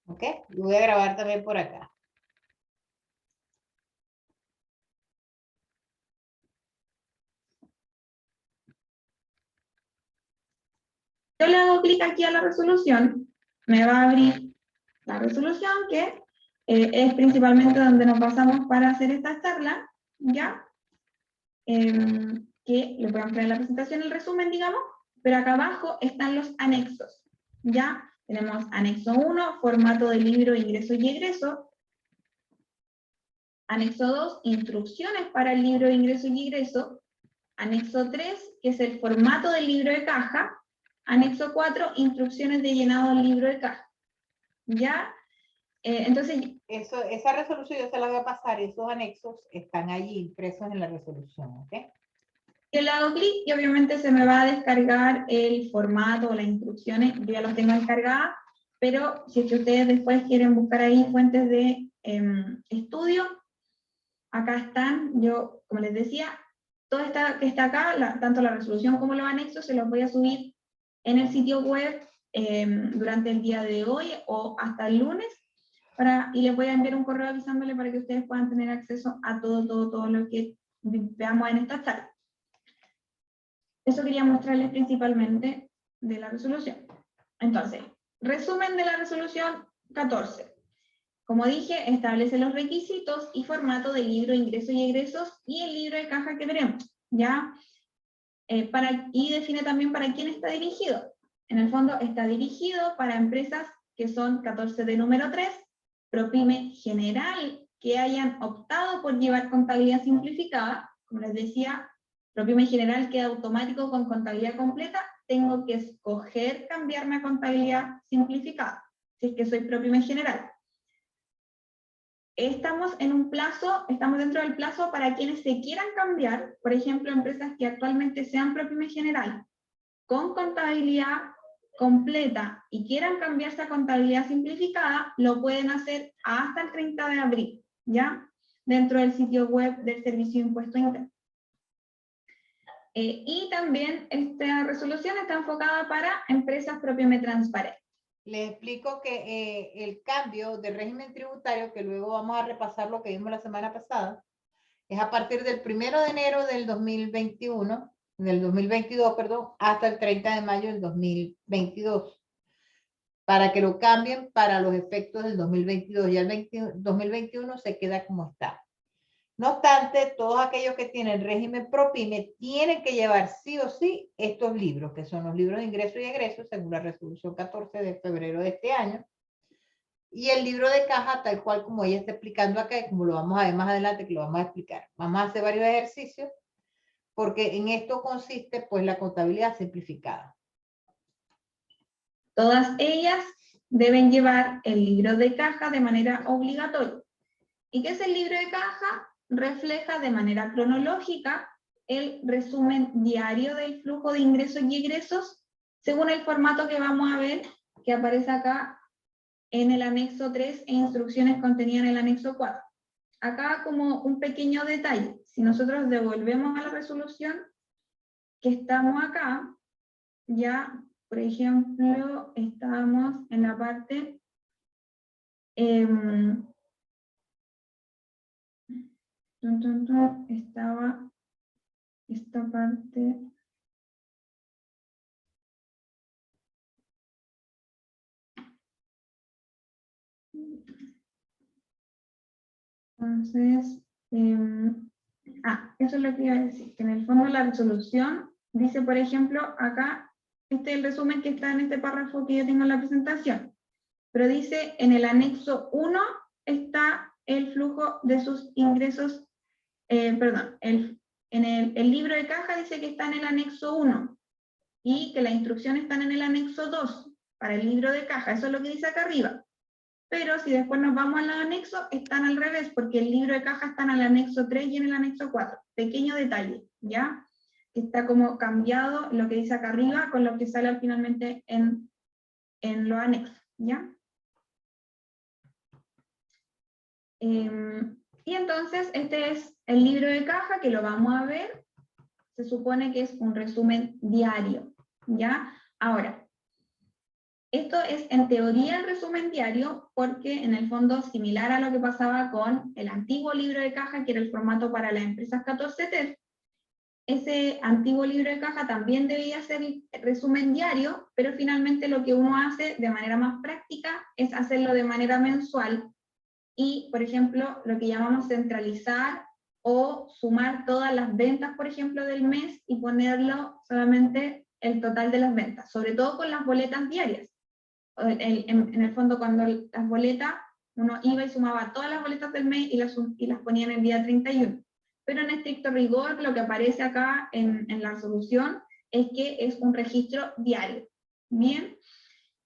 ¿Ok? Y voy a grabar también por acá. Yo le hago clic aquí a la resolución, me va a abrir la resolución que es principalmente donde nos basamos para hacer esta charla, ¿ya? Que les voy a ampliar la presentación, el resumen, digamos, pero acá abajo están los anexos, ¿ya? Tenemos anexo 1, formato de libro, ingreso y egreso. Anexo 2, instrucciones para el libro, ingreso y egreso. Anexo 3, que es el formato del libro de caja. Anexo 4, instrucciones de llenado del libro de caja. ¿Ya? Entonces... Esa resolución yo se la voy a pasar, esos anexos están allí impresos en la resolución, ¿ok? Yo le hago clic y obviamente se me va a descargar el formato o las instrucciones, yo ya los tengo descargadas, pero si es que ustedes después quieren buscar ahí fuentes de estudio, acá están, yo, como les decía, todo que está acá, tanto la resolución como los anexos, se los voy a subir en el sitio web durante el día de hoy o hasta el lunes, y les voy a enviar un correo avisándole para que ustedes puedan tener acceso a todo lo que veamos en esta charla. Eso quería mostrarles principalmente de la resolución. Entonces, resumen de la resolución 14. Como dije, establece los requisitos y formato del libro ingresos y egresos y el libro de caja que veremos, ¿ya? Y define también para quién está dirigido. En el fondo está dirigido para empresas que son 14 de número 3, ProPyme general, que hayan optado por llevar contabilidad simplificada. Como les decía, ProPyme general queda automático con contabilidad completa, tengo que escoger cambiarme a contabilidad simplificada, si es que soy ProPyme general. Estamos dentro del plazo para quienes se quieran cambiar, por ejemplo, empresas que actualmente sean ProPyme general, con contabilidad completa y quieran cambiarse a contabilidad simplificada, lo pueden hacer hasta el 30 de abril, ¿ya? Dentro del sitio web del Servicio de Impuesto Interno. Y también esta resolución está enfocada para empresas ProPyme transparentes. Les explico que el cambio de régimen tributario, que luego vamos a repasar lo que vimos la semana pasada, es a partir del 1 de enero del 2021, del 2022, perdón, hasta el 30 de mayo del 2022, para que lo cambien para los efectos del 2022, y el 2021 se queda como está. No obstante, todos aquellos que tienen régimen ProPyme tienen que llevar sí o sí estos libros, que son los libros de ingreso y egreso, según la resolución 14 de febrero de este año, y el libro de caja, tal cual como ella está explicando acá, y como lo vamos a ver más adelante, que lo vamos a explicar. Vamos a hacer varios ejercicios, porque en esto consiste, pues, la contabilidad simplificada. Todas ellas deben llevar el libro de caja de manera obligatoria. ¿Y qué es el libro de caja? Refleja de manera cronológica el resumen diario del flujo de ingresos y egresos según el formato que vamos a ver que aparece acá en el anexo 3 e instrucciones contenidas en el anexo 4. Acá como un pequeño detalle, si nosotros devolvemos a la resolución que estamos acá, ya, por ejemplo, estábamos en la parte... estaba esta parte, entonces, eso es lo que iba a decir, que en el fondo la resolución dice, por ejemplo, acá, este es el resumen que está en este párrafo que yo tengo en la presentación, pero dice, en el anexo 1 está el flujo de sus ingresos, perdón, en el libro de caja dice que está en el anexo 1, y que las instrucciones están en el anexo 2, para el libro de caja, eso es lo que dice acá arriba. Pero si después nos vamos al anexo, están al revés, porque el libro de caja está en el anexo 3 y en el anexo 4. Pequeño detalle, ¿ya? Está como cambiado lo que dice acá arriba con lo que sale finalmente en los anexos, ¿ya? Y entonces este es el libro de caja que lo vamos a ver. Se supone que es un resumen diario, ¿ya? Ahora, Esto es en teoría el resumen diario, porque en el fondo similar a lo que pasaba con el antiguo libro de caja, que era el formato para las empresas 14TER, ese antiguo libro de caja también debía ser el resumen diario, pero finalmente lo que uno hace de manera más práctica es hacerlo de manera mensual y, por ejemplo, lo que llamamos centralizar o sumar todas las ventas, por ejemplo, del mes y ponerlo solamente el total de las ventas, sobre todo con las boletas diarias. En el fondo, cuando las boletas, uno iba y sumaba todas las boletas del mes y las ponía en el día 31. Pero en estricto rigor, lo que aparece acá en la resolución es que es un registro diario. Bien,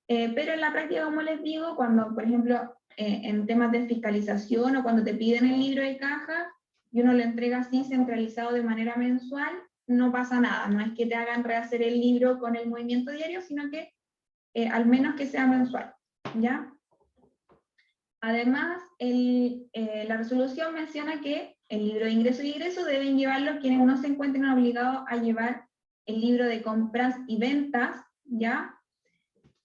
pero en la práctica, como les digo, cuando, por ejemplo, en temas de fiscalización o cuando te piden el libro de caja y uno lo entrega así centralizado de manera mensual, no pasa nada. No es que te hagan rehacer el libro con el movimiento diario, sino que al menos que sea mensual, ¿ya? Además, la resolución menciona que el libro de ingreso y egreso deben llevarlo quienes no se encuentren obligados a llevar el libro de compras y ventas, ¿ya?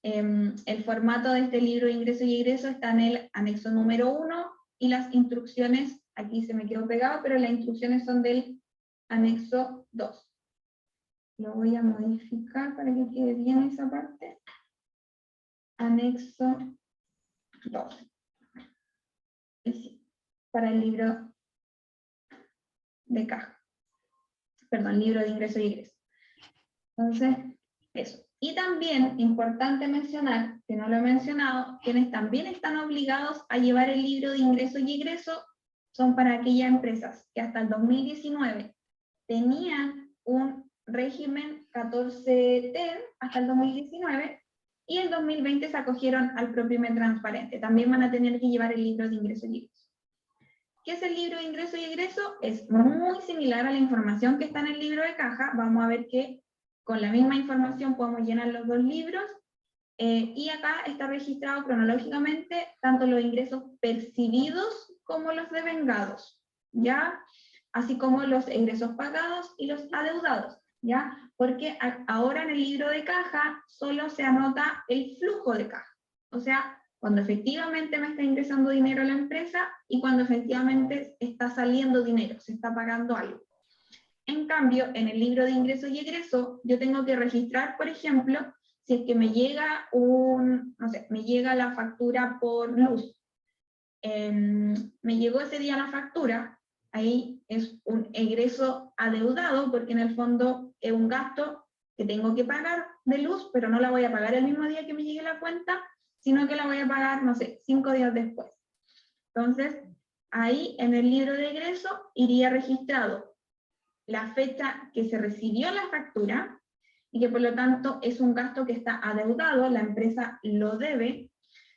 El formato de este libro de ingreso y egreso está en el anexo número 1, y las instrucciones, aquí se me quedó pegado, pero las instrucciones son del anexo 2. Lo voy a modificar para que quede bien esa parte. Anexo 2. Para el libro de caja. Perdón, libro de ingreso y egreso. Entonces, eso. Y también, importante mencionar, que no lo he mencionado, quienes también están obligados a llevar el libro de ingreso y egreso son para aquellas empresas que hasta el 2019 tenían un régimen 14TER hasta el 2019, y en 2020 se acogieron al Propime transparente. También van a tener que llevar el libro de ingreso y egreso. ¿Qué es el libro de ingreso y egreso? Es muy similar a la información que está en el libro de caja. Vamos a ver que con la misma información podemos llenar los dos libros, y acá está registrado cronológicamente tanto los ingresos percibidos como los devengados, ¿ya? Así como los ingresos pagados y los adeudados, ¿ya? Porque ahora en el libro de caja solo se anota el flujo de caja, o sea, cuando efectivamente me está ingresando dinero a la empresa y cuando efectivamente está saliendo dinero, se está pagando algo. En cambio, en el libro de ingreso y egreso, yo tengo que registrar, por ejemplo, si es que me llega no sé, me llega la factura por luz. Me llegó ese día la factura, ahí es un egreso adeudado, porque en el fondo es un gasto que tengo que pagar de luz, pero no la voy a pagar el mismo día que me llegue la cuenta, sino que la voy a pagar, no sé, 5 días después. Entonces, ahí en el libro de egreso iría registrado la fecha que se recibió la factura, y que por lo tanto es un gasto que está adeudado, la empresa lo debe,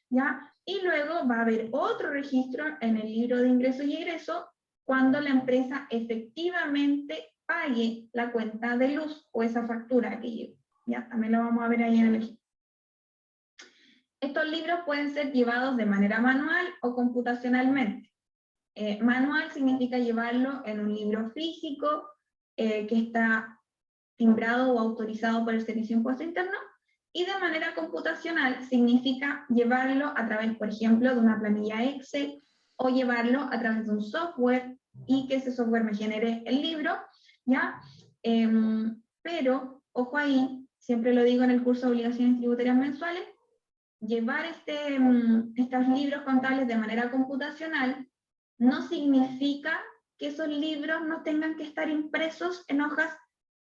¿ya? Y luego va a haber otro registro en el libro de ingreso y egreso cuando la empresa efectivamente pague la cuenta de luz o esa factura que llegó, ¿ya? También lo vamos a ver ahí en el ejemplo. Estos libros pueden ser llevados de manera manual o computacionalmente. Manual significa llevarlo en un libro físico que está timbrado o autorizado por el Servicio de Impuesto Interno, y de manera computacional significa llevarlo a través, por ejemplo, de una planilla Excel, o llevarlo a través de un software y que ese software me genere el libro, ¿ya? Pero, ojo ahí, siempre lo digo en el curso de obligaciones tributarias mensuales, llevar estos libros contables de manera computacional no significa que esos libros no tengan que estar impresos en hojas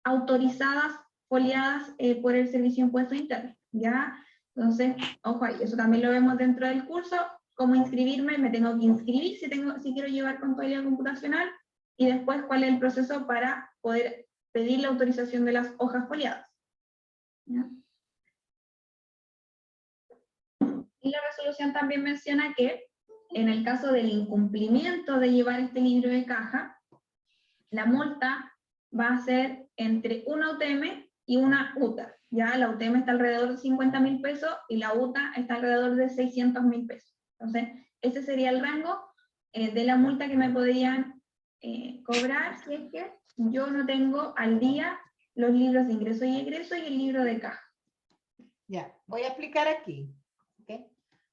autorizadas, foliadas por el Servicio de Impuesto Interno, ¿ya? Entonces, ojo ahí, eso también lo vemos dentro del curso. Cómo inscribirme, me tengo que inscribir si quiero llevar contabilidad computacional, y después cuál es el proceso para poder pedir la autorización de las hojas foliadas, ¿ya? Y la resolución también menciona que en el caso del incumplimiento de llevar este libro de caja, la multa va a ser entre una UTM y una UTA. Ya la UTM está alrededor de 50.000 pesos y la UTA está alrededor de 600.000 pesos. Entonces, ese sería el rango de la multa que me podrían cobrar si es que yo no tengo al día los libros de ingreso y egreso y el libro de caja. Ya, voy a explicar aquí, ¿ok?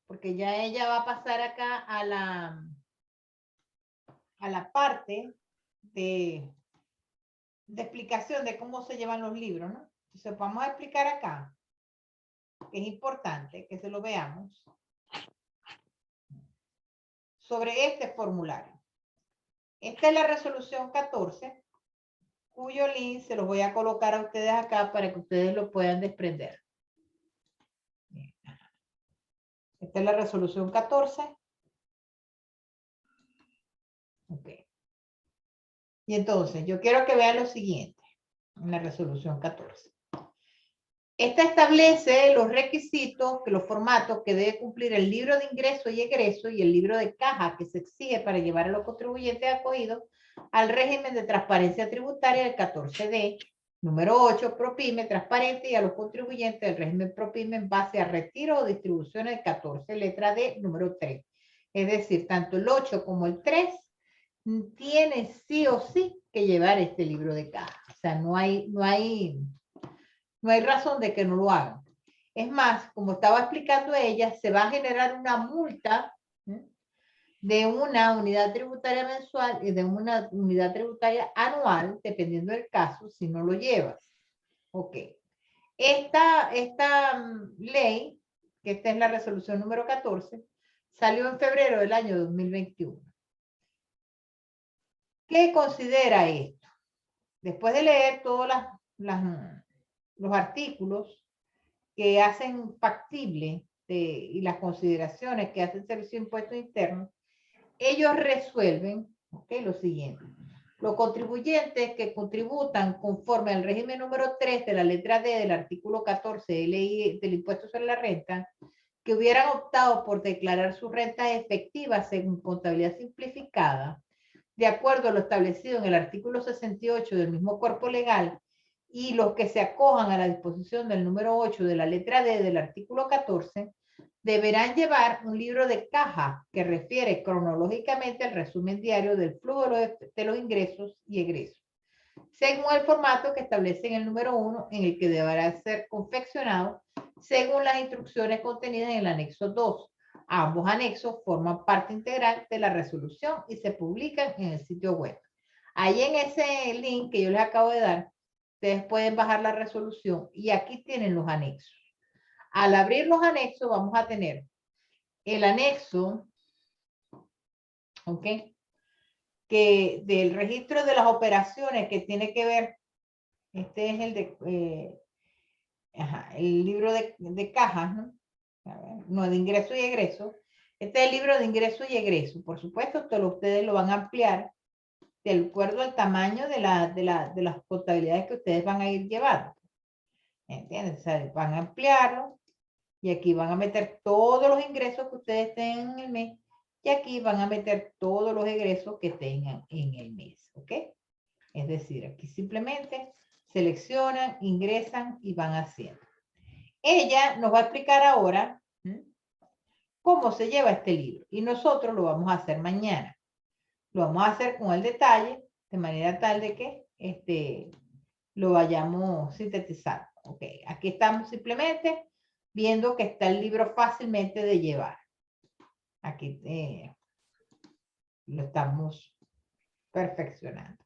Porque ya ella va a pasar acá a la parte de explicación de cómo se llevan los libros, ¿no? Entonces vamos a explicar acá, que es importante que se lo veamos, sobre este formulario. Esta es la resolución 14, cuyo link se los voy a colocar a ustedes acá para que ustedes lo puedan desprender. Esta es la resolución 14. Ok. Y entonces, yo quiero que vean lo siguiente, en la resolución 14. Esta establece los requisitos, los formatos que debe cumplir el libro de ingreso y egreso y el libro de caja que se exige para llevar a los contribuyentes acogidos al régimen de transparencia tributaria del 14D, número 8, ProPyme transparente, y a los contribuyentes del régimen ProPyme en base a retiro o distribuciones del 14, letra D, número 3. Es decir, tanto el 8 como el 3 tiene sí o sí que llevar este libro de caja. O sea, no hay razón de que no lo hagan. Es más, como estaba explicando ella, se va a generar una multa de una unidad tributaria mensual y de una unidad tributaria anual, dependiendo del caso, si no lo llevas. Ok. Esta ley, que esta es la resolución número 14, salió en febrero del año 2021. ¿Qué considera esto? Después de leer todos los artículos que hacen factible y las consideraciones que hace el Servicio de Impuestos Internos, ellos resuelven lo siguiente. Los contribuyentes que contributan conforme al régimen número 3 de la letra D del artículo 14 de ley del impuesto sobre la renta, que hubieran optado por declarar sus rentas efectivas según contabilidad simplificada, de acuerdo a lo establecido en el artículo 68 del mismo cuerpo legal, y los que se acojan a la disposición del número 8 de la letra D del artículo 14, deberán llevar un libro de caja que refiere cronológicamente al resumen diario del flujo de los ingresos y egresos, según el formato que establece en el número 1, en el que deberá ser confeccionado según las instrucciones contenidas en el anexo 2. Ambos anexos forman parte integral de la resolución y se publican en el sitio web. Ahí en ese link que yo les acabo de dar, ustedes pueden bajar la resolución y aquí tienen los anexos. Al abrir los anexos vamos a tener el anexo, ¿ok? Que del registro de las operaciones que tiene que ver, este es el de, el libro de cajas, ¿no? No, de ingreso y egreso. Este es el libro de ingreso y egreso. Por supuesto, ustedes lo van a ampliar de acuerdo al tamaño de las contabilidades que ustedes van a ir llevando. ¿Entienden? O sea, van a ampliarlo y aquí van a meter todos los ingresos que ustedes tengan en el mes y aquí van a meter todos los egresos que tengan en el mes. ¿Ok? Es decir, aquí simplemente seleccionan, ingresan y van haciendo. Ella nos va a explicar ahora cómo se lleva este libro y nosotros lo vamos a hacer mañana. Lo vamos a hacer con el detalle de manera tal de que lo vayamos sintetizando. Ok, aquí estamos simplemente viendo que está el libro fácilmente de llevar. Aquí lo estamos perfeccionando.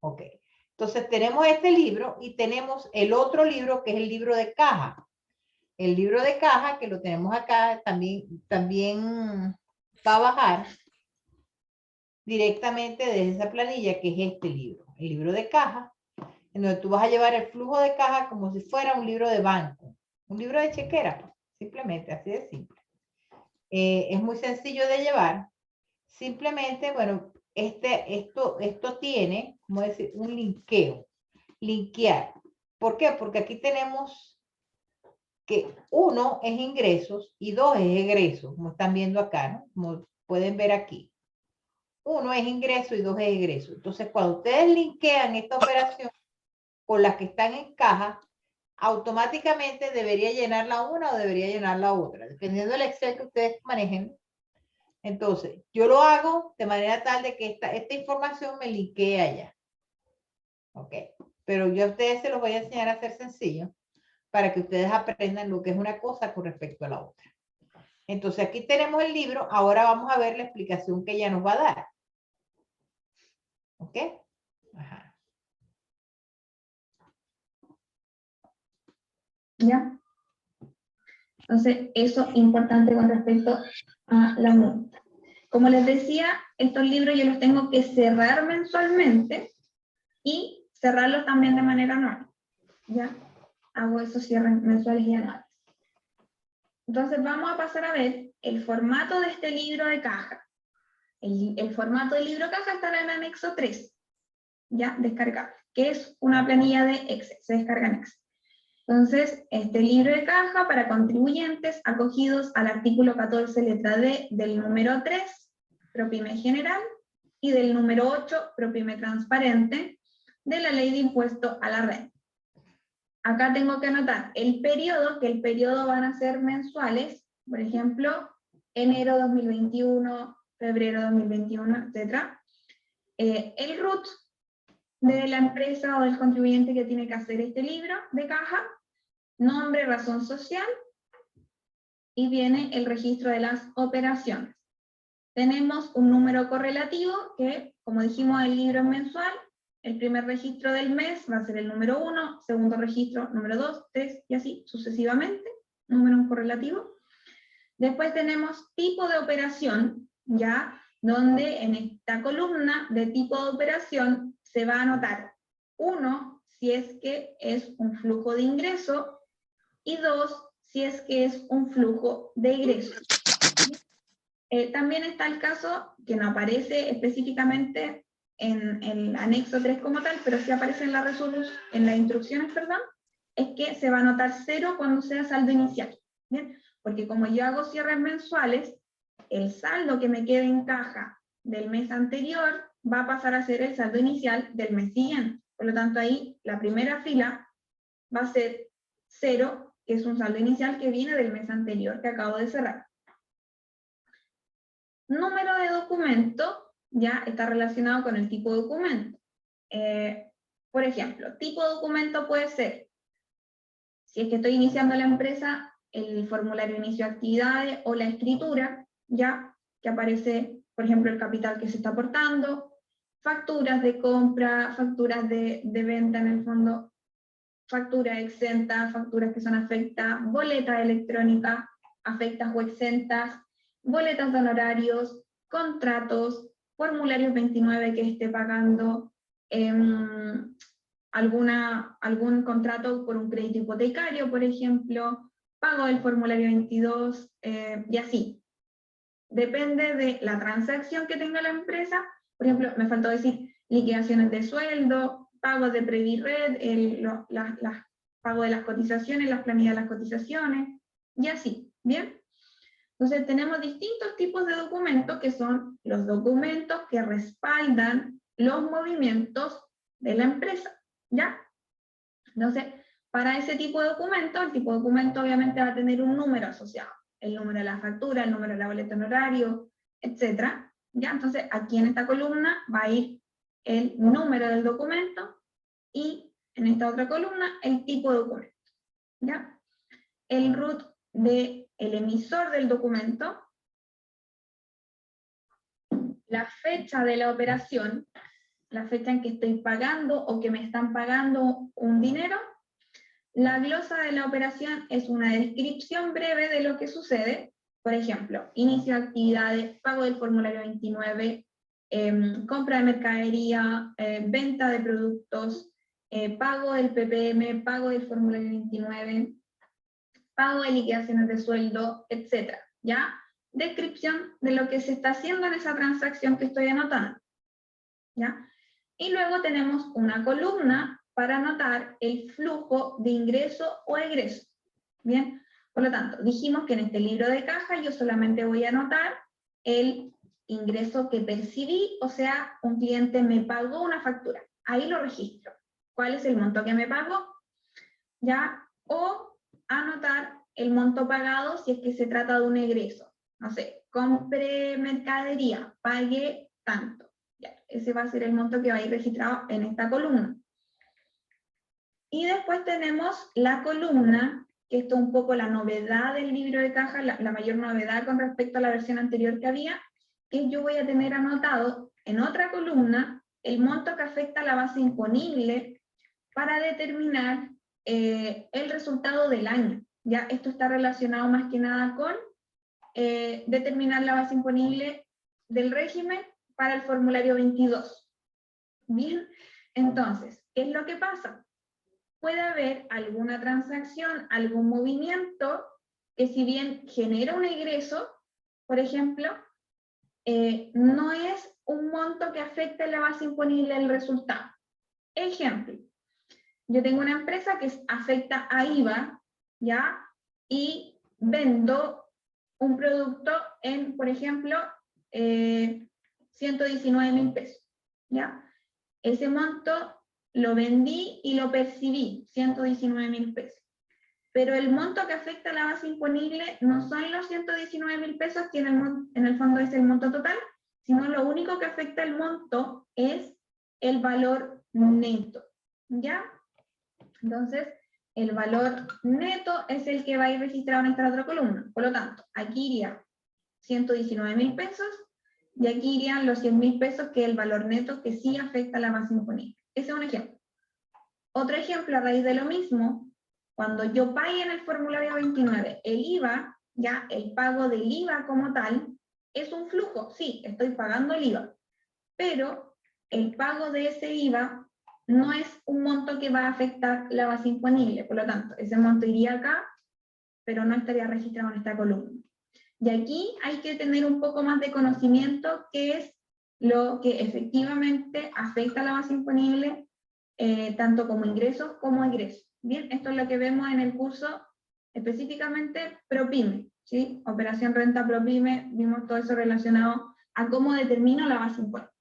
Ok, entonces tenemos este libro y tenemos el otro libro que es el libro de caja. El libro de caja que lo tenemos acá también va a bajar directamente desde esa planilla que es este libro. El libro de caja, en donde tú vas a llevar el flujo de caja como si fuera un libro de banco. Un libro de chequera, simplemente, así de simple. Es muy sencillo de llevar. Simplemente, bueno, esto tiene, como decir, un linkeo. Linkear. ¿Por qué? Porque aquí tenemos que 1 es ingresos y 2 es egresos, como están viendo acá, ¿no? Como pueden ver aquí. 1 es ingreso y 2 es egreso. Entonces, cuando ustedes linkean esta operación con las que están en caja, automáticamente debería llenar la una o debería llenar la otra, dependiendo del Excel que ustedes manejen. Entonces, yo lo hago de manera tal de que esta información me linkee allá. ¿Ok? Pero yo a ustedes se los voy a enseñar a hacer sencillo para que ustedes aprendan lo que es una cosa con respecto a la otra. Entonces aquí tenemos el libro, ahora vamos a ver la explicación que ella nos va a dar. ¿Ok? Ajá. ¿Ya? Entonces, eso es importante con respecto a la multa. Como les decía, estos libros yo los tengo que cerrar mensualmente y cerrarlos también de manera anual. ¿Ya? Hago esos cierres mensuales y anuales. Entonces vamos a pasar a ver el formato de este libro de caja. El formato del libro caja está en el anexo 3, ya descargable, que es una planilla de Excel, se descarga en Excel. Entonces, este libro de caja para contribuyentes acogidos al artículo 14, letra D, del número 3, ProPyme general, y del número 8, ProPyme transparente, de la Ley de Impuesto a la Renta. Acá tengo que anotar el periodo, que el periodo van a ser mensuales, por ejemplo, enero 2021, febrero 2021, etc. El RUT de la empresa o del contribuyente que tiene que hacer este libro de caja, nombre, razón social, y viene el registro de las operaciones. Tenemos un número correlativo que, como dijimos, el libro es mensual. El primer registro del mes va a ser el número 1, segundo registro, número 2, 3, y así sucesivamente, número correlativo. Después tenemos tipo de operación, ya, donde en esta columna de tipo de operación se va a anotar 1, si es que es un flujo de ingreso, y 2, si es que es un flujo de egreso. También está el caso, que no aparece específicamente en el anexo 3 como tal, pero sí aparece en la resolución, en las instrucciones, perdón, es que se va a anotar 0 cuando sea saldo inicial. ¿Bien? Porque como yo hago cierres mensuales, el saldo que me quede en caja del mes anterior va a pasar a ser el saldo inicial del mes siguiente. Por lo tanto, ahí la primera fila va a ser 0, que es un saldo inicial que viene del mes anterior que acabo de cerrar. Número de documento ya está relacionado con el tipo de documento. Por ejemplo, tipo de documento puede ser, si es que estoy iniciando la empresa, el formulario de inicio de actividades o la escritura, ya que aparece, por ejemplo, el capital que se está aportando, facturas de compra, facturas de venta en el fondo, facturas exentas, facturas que son afectas, boletas electrónicas, afectas o exentas, boletas de honorarios, contratos, formularios 29 que esté pagando, algún contrato por un crédito hipotecario, por ejemplo, pago del formulario 22, y así. Depende de la transacción que tenga la empresa. Por ejemplo, me faltó decir liquidaciones de sueldo, pagos de Previred, pago de las cotizaciones, las planillas de las cotizaciones, y así, ¿bien? Entonces tenemos distintos tipos de documentos que son los documentos que respaldan los movimientos de la empresa, ¿ya? Entonces, para ese tipo de documento, el tipo de documento obviamente va a tener un número asociado, el número de la factura, el número de la boleta honorario, etc. ¿Ya? Entonces, aquí en esta columna va a ir el número del documento y en esta otra columna el tipo de documento. ¿Ya? El RUT del emisor del documento, la fecha de la operación, la fecha en que estoy pagando o que me están pagando un dinero. La glosa de la operación es una descripción breve de lo que sucede. Por ejemplo, inicio de actividades, pago del formulario 29, compra de mercadería, venta de productos, pago del PPM, pago del formulario 29, pago de liquidaciones de sueldo, etc. ¿Ya? Descripción de lo que se está haciendo en esa transacción que estoy anotando. ¿Ya? Y luego tenemos una columna para anotar el flujo de ingreso o egreso. Bien, por lo tanto, dijimos que en este libro de caja yo solamente voy a anotar el ingreso que percibí, o sea, un cliente me pagó una factura. Ahí lo registro. ¿Cuál es el monto que me pagó? ¿Ya? O anotar el monto pagado si es que se trata de un egreso. No sé, compré mercadería, pagué tanto. Ya, ese va a ser el monto que va a ir registrado en esta columna. Y después tenemos la columna, que esto es un poco la novedad del libro de caja, la mayor novedad con respecto a la versión anterior que había, que yo voy a tener anotado en otra columna el monto que afecta a la base imponible para determinar el resultado del año. Ya esto está relacionado más que nada con determinar la base imponible del régimen para el formulario 22. Bien, entonces, ¿qué es lo que pasa? Puede haber alguna transacción, algún movimiento que si bien genera un egreso, por ejemplo, no es un monto que afecte la base imponible del resultado. Ejemplo, yo tengo una empresa que afecta a IVA, ¿ya? Y vendo un producto en, por ejemplo, 119.000 pesos, ¿ya? Ese monto lo vendí y lo percibí, 119.000 pesos. Pero el monto que afecta a la base imponible no son los 119.000 pesos, que en el fondo es el monto total, sino lo único que afecta el monto es el valor neto, ¿ya? Entonces, el valor neto es el que va a ir registrado en esta otra columna. Por lo tanto, aquí iría 119.000 pesos, y aquí irían los 100.000 pesos, que es el valor neto que sí afecta a la base imponible. Ese es un ejemplo. Otro ejemplo, a raíz de lo mismo, cuando yo pague en el formulario 29 el IVA, ya el pago del IVA como tal, es un flujo, sí, estoy pagando el IVA, pero el pago de ese IVA no es un monto que va a afectar la base imponible, por lo tanto, ese monto iría acá, pero no estaría registrado en esta columna. Y aquí hay que tener un poco más de conocimiento qué es lo que efectivamente afecta a la base imponible, tanto como ingresos como egresos. Bien, esto es lo que vemos en el curso específicamente ProPyme, ¿sí? Operación renta ProPyme, vimos todo eso relacionado a cómo determino la base imponible.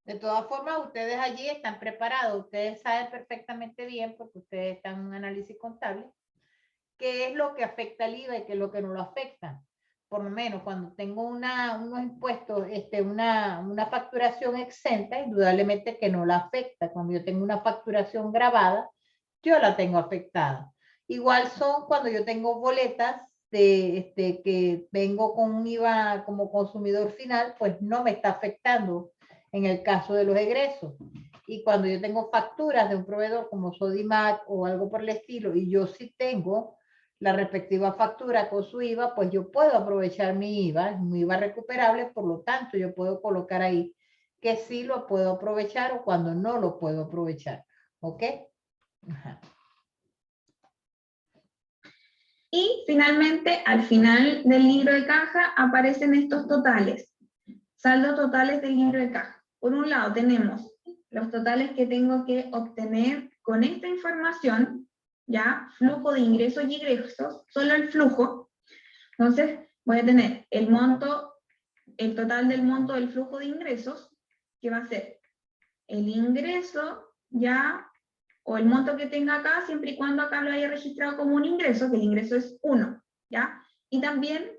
De todas formas, ustedes allí están preparados, ustedes saben perfectamente bien, porque ustedes están en un análisis contable, qué es lo que afecta al IVA y qué es lo que no lo afecta. Por lo menos cuando tengo unos impuestos, una facturación exenta, indudablemente que no la afecta. Cuando yo tengo una facturación grabada, yo la tengo afectada. Igual son cuando yo tengo boletas que vengo con un IVA como consumidor final, pues no me está afectando en el caso de los egresos. Y cuando yo tengo facturas de un proveedor como Sodimac o algo por el estilo, y yo sí tengo la respectiva factura con su IVA, pues yo puedo aprovechar mi IVA recuperable, por lo tanto yo puedo colocar ahí que sí lo puedo aprovechar o cuando no lo puedo aprovechar. ¿Ok? Ajá. Y finalmente, al final del libro de caja aparecen estos totales, saldos totales del libro de caja. Por un lado tenemos los totales que tengo que obtener con esta información, ya, flujo de ingresos y egresos, solo el flujo. Entonces voy a tener el monto, el total del monto del flujo de ingresos, que va a ser el ingreso, ya, o el monto que tenga acá, siempre y cuando acá lo haya registrado como un ingreso, que el ingreso es 1, ¿ya? Y también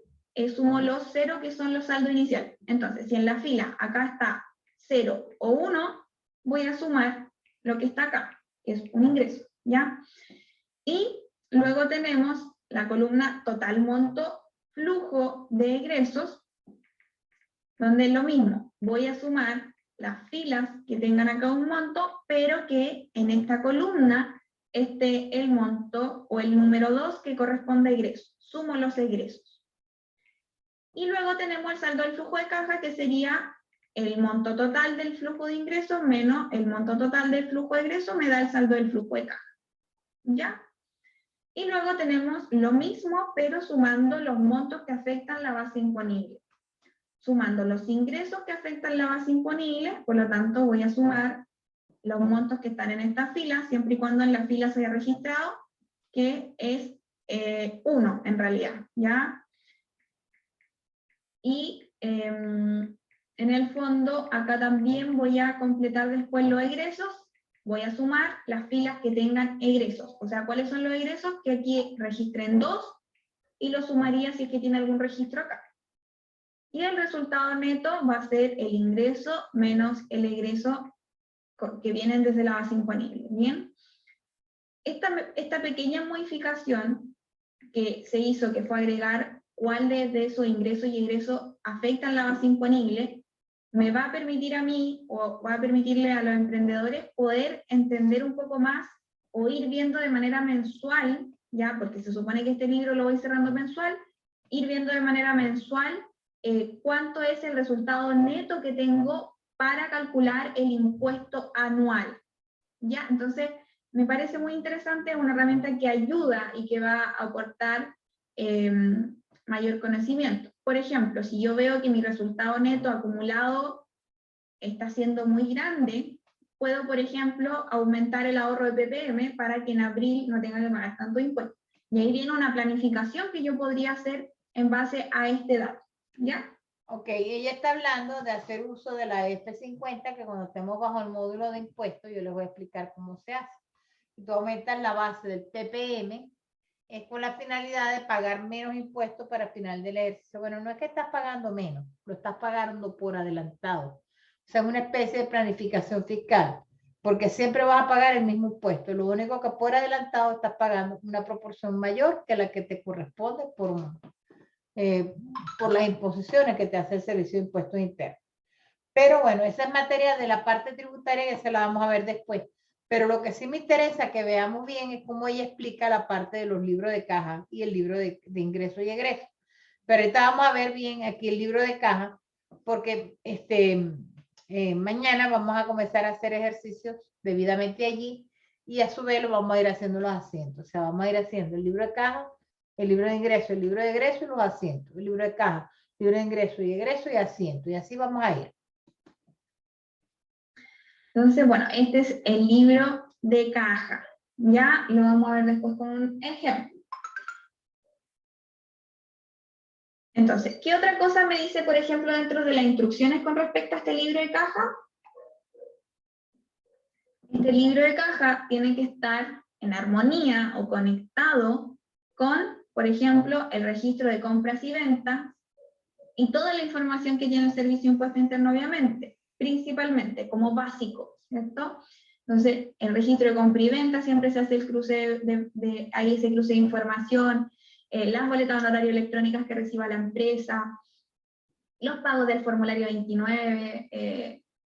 sumo los 0, que son los saldos iniciales. Entonces, si en la fila acá está 0 o 1, voy a sumar lo que está acá, que es un ingreso, ¿ya? Y luego tenemos la columna total monto flujo de egresos, donde es lo mismo, voy a sumar las filas que tengan acá un monto, pero que en esta columna esté el monto o el número 2 que corresponde a egresos. Sumo los egresos. Y luego tenemos el saldo del flujo de caja, que sería el monto total del flujo de ingresos menos el monto total del flujo de egresos, me da el saldo del flujo de caja. ¿Ya? Y luego tenemos lo mismo, pero sumando los montos que afectan la base imponible. Sumando los ingresos que afectan la base imponible, por lo tanto voy a sumar los montos que están en esta fila, siempre y cuando en la fila se haya registrado, que es 1 en realidad, ¿ya? Y en el fondo, acá también voy a completar después los egresos, voy a sumar las filas que tengan egresos, o sea, ¿cuáles son los egresos? Que aquí registren 2, y lo sumaría si es que tiene algún registro acá. Y el resultado neto va a ser el ingreso menos el egreso que vienen desde la base imponible, ¿bien? esta pequeña modificación que se hizo, que fue agregar cuál de esos ingresos y egresos afectan la base imponible, me va a permitir a mí, o va a permitirle a los emprendedores poder entender un poco más, o ir viendo de manera mensual, ya, porque se supone que este libro lo voy cerrando mensual, ir viendo de manera mensual cuánto es el resultado neto que tengo para calcular el impuesto anual. ¿Ya? Entonces, me parece muy interesante, es una herramienta que ayuda y que va a aportar mayor conocimiento. Por ejemplo, si yo veo que mi resultado neto acumulado está siendo muy grande, puedo, por ejemplo, aumentar el ahorro de PPM para que en abril no tenga que pagar tanto impuesto. Y ahí viene una planificación que yo podría hacer en base a este dato, ¿ya? Ok, ella está hablando de hacer uso de la F50, que cuando estemos bajo el módulo de impuestos, yo les voy a explicar cómo se hace. Tú aumentas la base del PPM, es con la finalidad de pagar menos impuestos para el final del ejercicio. Bueno, no es que estás pagando menos, lo estás pagando por adelantado. O sea, es una especie de planificación fiscal, porque siempre vas a pagar el mismo impuesto. Lo único que por adelantado estás pagando una proporción mayor que la que te corresponde por las imposiciones que te hace el Servicio de Impuestos Internos. Pero bueno, esa es materia de la parte tributaria que se la vamos a ver después. Pero lo que sí me interesa que veamos bien es cómo ella explica la parte de los libros de caja y el libro de ingreso y egreso. Pero ahorita vamos a ver bien aquí el libro de caja, porque mañana vamos a comenzar a hacer ejercicios debidamente allí y a su vez lo vamos a ir haciendo los asientos. O sea, vamos a ir haciendo el libro de caja, el libro de ingreso, el libro de egreso y los asientos. El libro de caja, libro de ingreso y asiento. Y así vamos a ir. Entonces, bueno, este es el libro de caja, ¿ya? Lo vamos a ver después con un ejemplo. Entonces, ¿qué otra cosa me dice, por ejemplo, dentro de las instrucciones con respecto a este libro de caja? Este libro de caja tiene que estar en armonía o conectado con, por ejemplo, el registro de compras y ventas y toda la información que tiene el Servicio de Impuesto Interno, obviamente, principalmente, como básico, ¿cierto? Entonces, el registro de compra y venta siempre se hace el cruce hay ese cruce de información, las boletas de notario electrónicas que reciba la empresa, los pagos del formulario 29,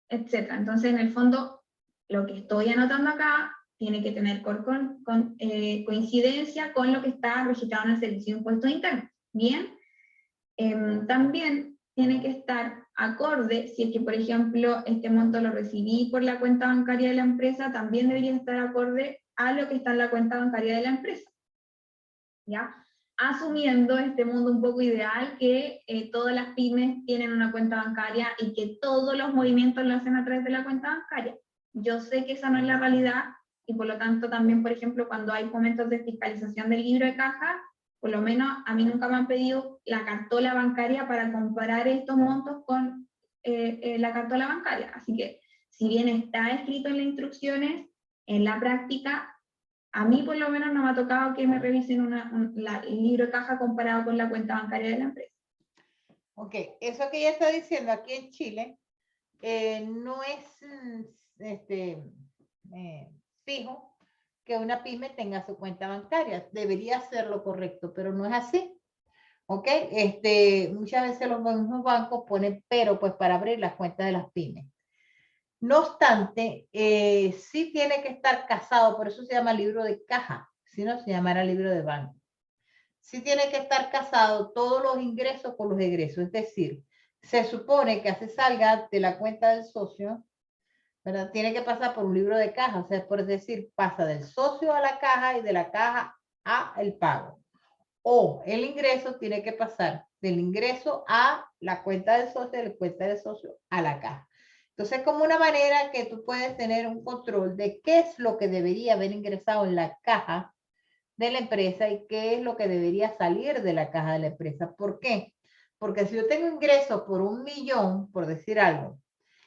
etc. Entonces, en el fondo, lo que estoy anotando acá tiene que tener coincidencia con lo que está registrado en el Servicio de Impuestos Internos. Bien, también tiene que estar acorde, si es que, por ejemplo, este monto lo recibí por la cuenta bancaria de la empresa, también debería estar acorde a lo que está en la cuenta bancaria de la empresa. ¿Ya? Asumiendo este mundo un poco ideal que todas las pymes tienen una cuenta bancaria y que todos los movimientos lo hacen a través de la cuenta bancaria. Yo sé que esa no es la realidad y por lo tanto también, por ejemplo, cuando hay momentos de fiscalización del libro de caja, por lo menos a mí nunca me han pedido la cartola bancaria para comparar estos montos con la cartola bancaria. Así que, si bien está escrito en las instrucciones, en la práctica, a mí por lo menos no me ha tocado que me revisen el libro de caja comparado con la cuenta bancaria de la empresa. Ok, eso que ella está diciendo aquí en Chile no es fijo que una pyme tenga su cuenta bancaria. Debería ser lo correcto, pero no es así. ¿Ok? Muchas veces los mismos bancos ponen pero pues para abrir las cuentas de las pymes. No obstante, sí tiene que estar casado, por eso se llama libro de caja, si no se llamara libro de banco. Sí tiene que estar casado todos los ingresos con los egresos, es decir, se supone que así salga de la cuenta del socio, ¿verdad? Tiene que pasar por un libro de caja, o sea, por decir, pasa del socio a la caja y de la caja a el pago. O el ingreso tiene que pasar del ingreso a la cuenta del socio, de la cuenta del socio a la caja. Entonces, como una manera que tú puedes tener un control de qué es lo que debería haber ingresado en la caja de la empresa y qué es lo que debería salir de la caja de la empresa. ¿Por qué? Porque si yo tengo ingresos por 1 millón, por decir algo,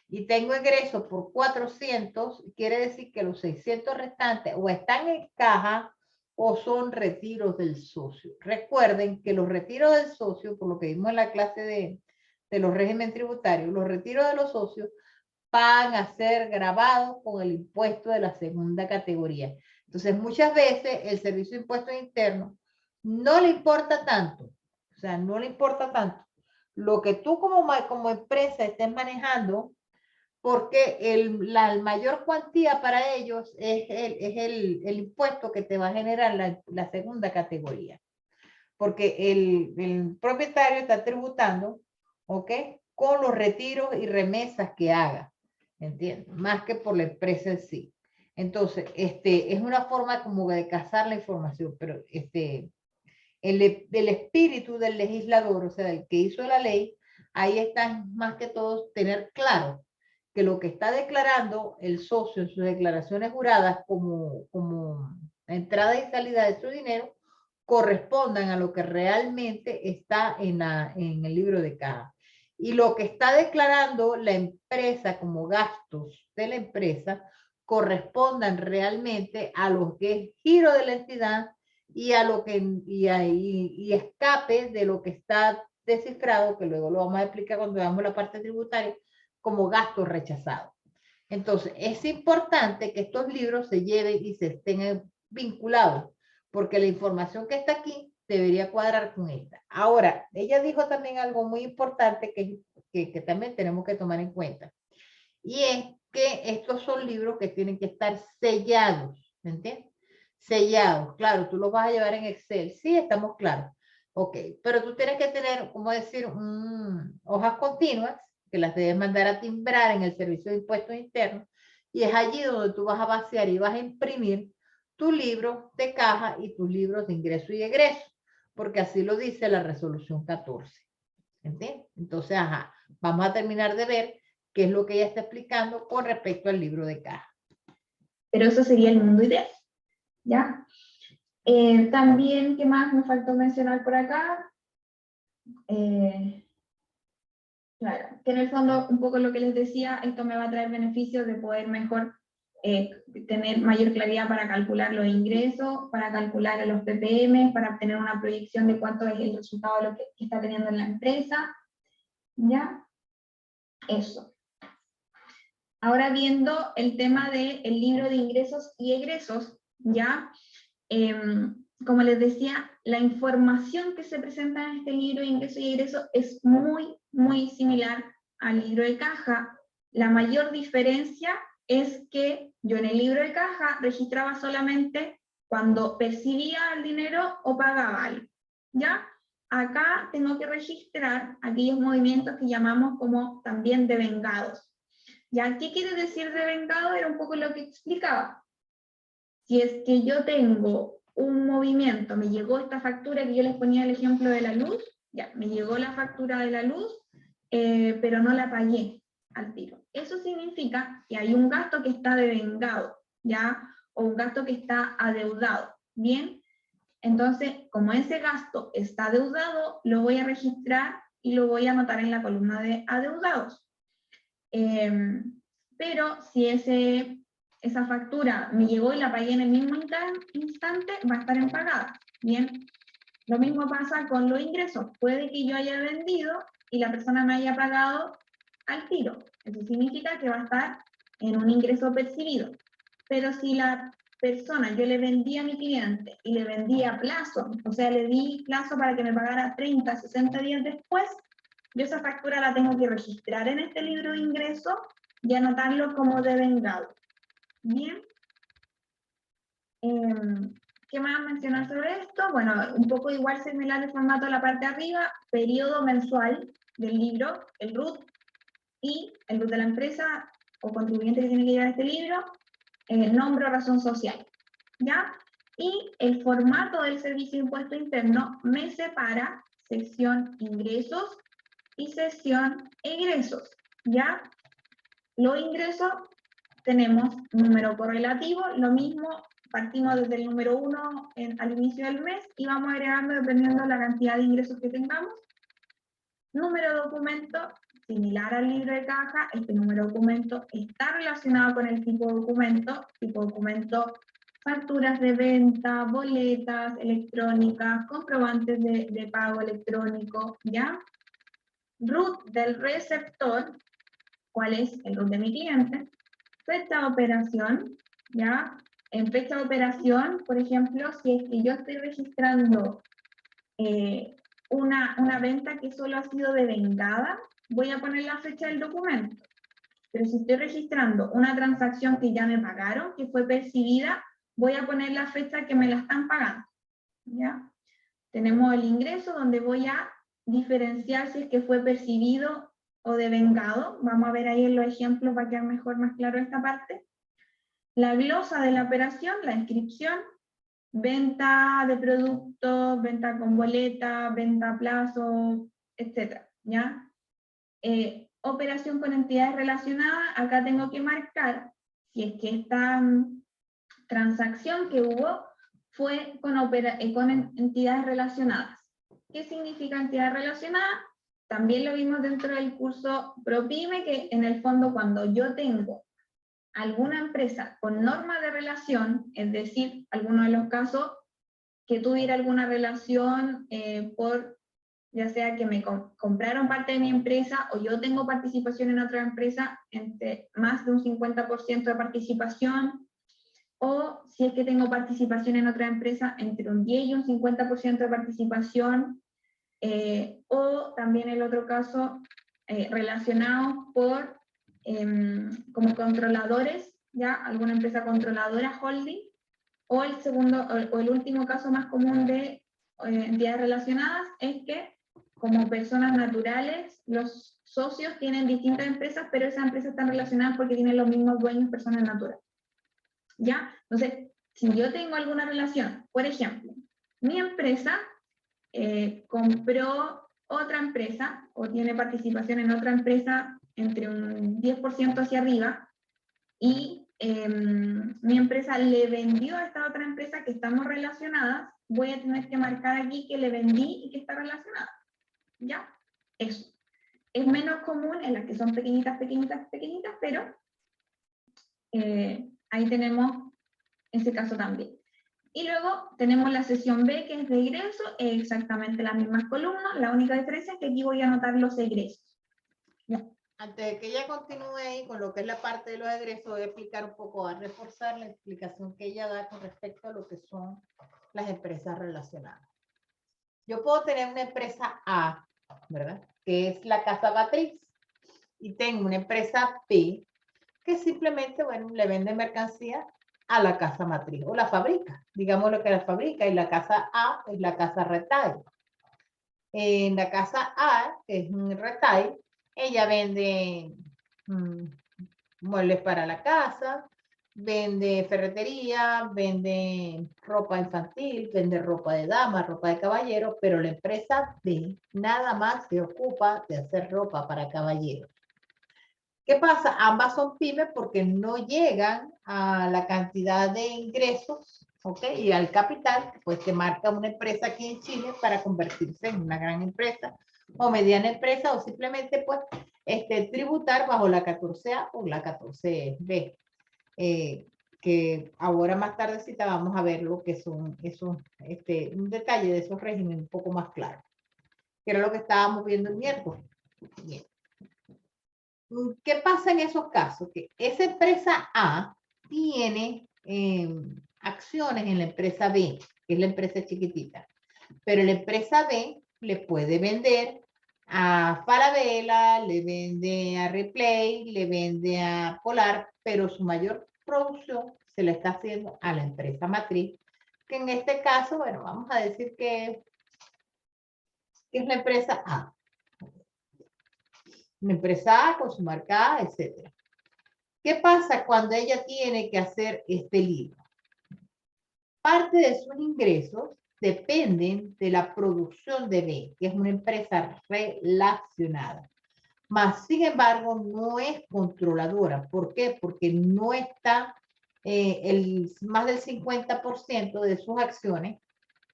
y tengo ingresos por 400, quiere decir que los 600 restantes o están en caja o son retiros del socio. Recuerden que los retiros del socio, por lo que vimos en la clase de los regímenes tributarios, los retiros de los socios van a ser grabados con el impuesto de la segunda categoría. Entonces, muchas veces el Servicio de Impuestos Internos no le importa tanto, o sea, no le importa tanto lo que tú como empresa estés manejando, porque la mayor cuantía para ellos es el impuesto que te va a generar la segunda categoría. Porque el propietario está tributando, ¿ok? Con los retiros y remesas que haga, ¿entiendes? Más que por la empresa en sí. Entonces, es una forma como de cazar la información, pero el espíritu del legislador, o sea, del que hizo la ley, ahí está más que todo tener claro que lo que está declarando el socio en sus declaraciones juradas como entrada y salida de su dinero correspondan a lo que realmente está en el libro de caja. Y lo que está declarando la empresa como gastos de la empresa correspondan realmente a lo que es giro de la entidad y a lo que y escape de lo que está descifrado, que luego lo vamos a explicar cuando veamos la parte tributaria, como gastos rechazados. Entonces, es importante que estos libros se lleven y se estén vinculados, porque la información que está aquí debería cuadrar con esta. Ahora, ella dijo también algo muy importante que también tenemos que tomar en cuenta, y es que estos son libros que tienen que estar sellados, ¿me entiendes? Sellados, claro, tú los vas a llevar en Excel, sí, estamos claros. Ok, pero tú tienes que tener, como decir, hojas continuas que las debes mandar a timbrar en el Servicio de Impuestos Internos, y es allí donde tú vas a vaciar y vas a imprimir tu libro de caja y tus libros de ingreso y egreso, porque así lo dice la resolución 14. ¿Entiendes? Entonces, ajá, vamos a terminar de ver qué es lo que ella está explicando con respecto al libro de caja. Pero eso sería el mundo ideal, ¿ya? También, ¿qué más me faltó mencionar por acá? Claro, que en el fondo, un poco lo que les decía, esto me va a traer beneficios de poder mejor tener mayor claridad para calcular los ingresos, para calcular los PPM, para obtener una proyección de cuánto es el resultado de lo que está teniendo en la empresa, ¿ya? Eso. Ahora viendo el tema del libro de ingresos y egresos, ¿ya? Como les decía, la información que se presenta en este libro de ingresos y egresos es muy, muy similar al libro de caja. La mayor diferencia es que yo en el libro de caja registraba solamente cuando percibía el dinero o pagaba algo, ¿ya? Acá tengo que registrar aquellos movimientos que llamamos como también devengados. ¿Ya? ¿Qué quiere decir devengado? Era un poco lo que explicaba. Si es que yo tengo un movimiento, me llegó esta factura que yo les ponía el ejemplo de la luz, ya, me llegó la factura de la luz, pero no la pagué al tiro. Eso significa que hay un gasto que está devengado, ¿ya? O un gasto que está adeudado, ¿bien? Entonces, como ese gasto está adeudado, lo voy a registrar y lo voy a anotar en la columna de adeudados. Pero si esa factura me llegó y la pagué en el mismo instante, va a estar en pagada. Bien, lo mismo pasa con los ingresos. Puede que yo haya vendido y la persona me haya pagado al tiro. Eso significa que va a estar en un ingreso percibido. Pero si la persona, yo le vendí a mi cliente y le vendí a plazo, o sea, le di plazo para que me pagara 30, 60 días después, yo esa factura la tengo que registrar en este libro de ingresos y anotarlo como devengado. Bien. ¿Qué más mencionar sobre esto? Bueno, un poco igual similar el formato de la parte de arriba, periodo mensual del libro, el RUT, y el RUT de la empresa o contribuyente que tiene que llevar este libro, nombre o razón social, ¿ya? Y el formato del servicio de impuesto interno me separa sección ingresos y sección egresos, ¿ya? Los ingresos tenemos número correlativo, lo mismo, partimos desde el número 1 al inicio del mes y vamos agregando dependiendo de la cantidad de ingresos que tengamos. Número de documento, similar al libro de caja, este número de documento está relacionado con el tipo de documento, facturas de venta, boletas electrónicas, comprobantes de pago electrónico, ¿ya? RUT del receptor, ¿cuál es el RUT de mi cliente? Fecha de operación, ¿ya? En fecha de operación, por ejemplo, si es que yo estoy registrando una venta que solo ha sido devengada, voy a poner la fecha del documento. Pero si estoy registrando una transacción que ya me pagaron, que fue percibida, voy a poner la fecha que me la están pagando. ¿Ya? Tenemos el ingreso donde voy a diferenciar si es que fue percibido o devengado. Vamos a ver ahí en los ejemplos, va a quedar mejor, más claro esta parte. La glosa de la operación, la inscripción, venta de productos, venta con boleta, venta a plazo, etc. ¿Ya? Operación con entidades relacionadas, acá tengo que marcar si es que esta transacción que hubo fue con entidades relacionadas. ¿Qué significa entidad relacionada? También lo vimos dentro del curso ProPyme, que en el fondo cuando yo tengo alguna empresa con norma de relación, es decir, alguno de los casos que tuviera alguna relación por, ya sea que me compraron parte de mi empresa o yo tengo participación en otra empresa, entre más de un 50% de participación, o si es que tengo participación en otra empresa, entre un 10 y un 50% de participación, o también el otro caso, relacionado por, como controladores, ya, alguna empresa controladora, holding, o el segundo, o el último caso más común de entidades relacionadas, es que como personas naturales, los socios tienen distintas empresas, pero esas empresas están relacionadas porque tienen los mismos dueños, personas naturales. ¿Ya? Entonces, si yo tengo alguna relación, por ejemplo, mi empresa compró otra empresa o tiene participación en otra empresa entre un 10% hacia arriba y mi empresa le vendió a esta otra empresa que estamos relacionadas, voy a tener que marcar aquí que le vendí y que está relacionada. ¿Ya? Eso. Es menos común en las que son pequeñitas, pequeñitas, pequeñitas, pero ahí tenemos ese caso también. Y luego tenemos la sesión B, que es de egreso, es exactamente las mismas columnas, la única diferencia es que aquí voy a anotar los egresos. ¿Ya? Antes de que ella continúe ahí con lo que es la parte de los egresos, voy a explicar un poco, a reforzar la explicación que ella da con respecto a lo que son las empresas relacionadas. Yo puedo tener una empresa A, ¿verdad? Que es la casa matriz, y tengo una empresa B que simplemente, bueno, le vende mercancía a la casa matriz o la fabrica, digamos lo que la fabrica, y la casa A es la casa retail. En la casa A, que es un retail, ella vende muebles para la casa, vende ferretería, vende ropa infantil, vende ropa de dama, ropa de caballero, pero la empresa B nada más se ocupa de hacer ropa para caballeros. ¿Qué pasa? Ambas son pymes porque no llegan a la cantidad de ingresos, ¿ok? Y al capital, pues que marca una empresa aquí en Chile para convertirse en una gran empresa o mediana empresa, o simplemente pues tributar bajo la 14A o la 14B. Que ahora más tardecita vamos a ver lo que son esos, un detalle de esos regímenes un poco más claro, que era lo que estábamos viendo el miércoles. Bien. ¿Qué pasa en esos casos? Que esa empresa A tiene acciones en la empresa B, que es la empresa chiquitita, pero la empresa B le puede vender a Falabella, le vende a Replay, le vende a Polar, pero su mayor producción se la está haciendo a la empresa matriz, que en este caso, bueno, vamos a decir que es la empresa A. Una empresa A con su marca A, etc. ¿Qué pasa cuando ella tiene que hacer este libro? Parte de sus ingresos dependen de la producción de B, que es una empresa relacionada. Mas, sin embargo, no es controladora. ¿Por qué? Porque no está más del 50% de sus acciones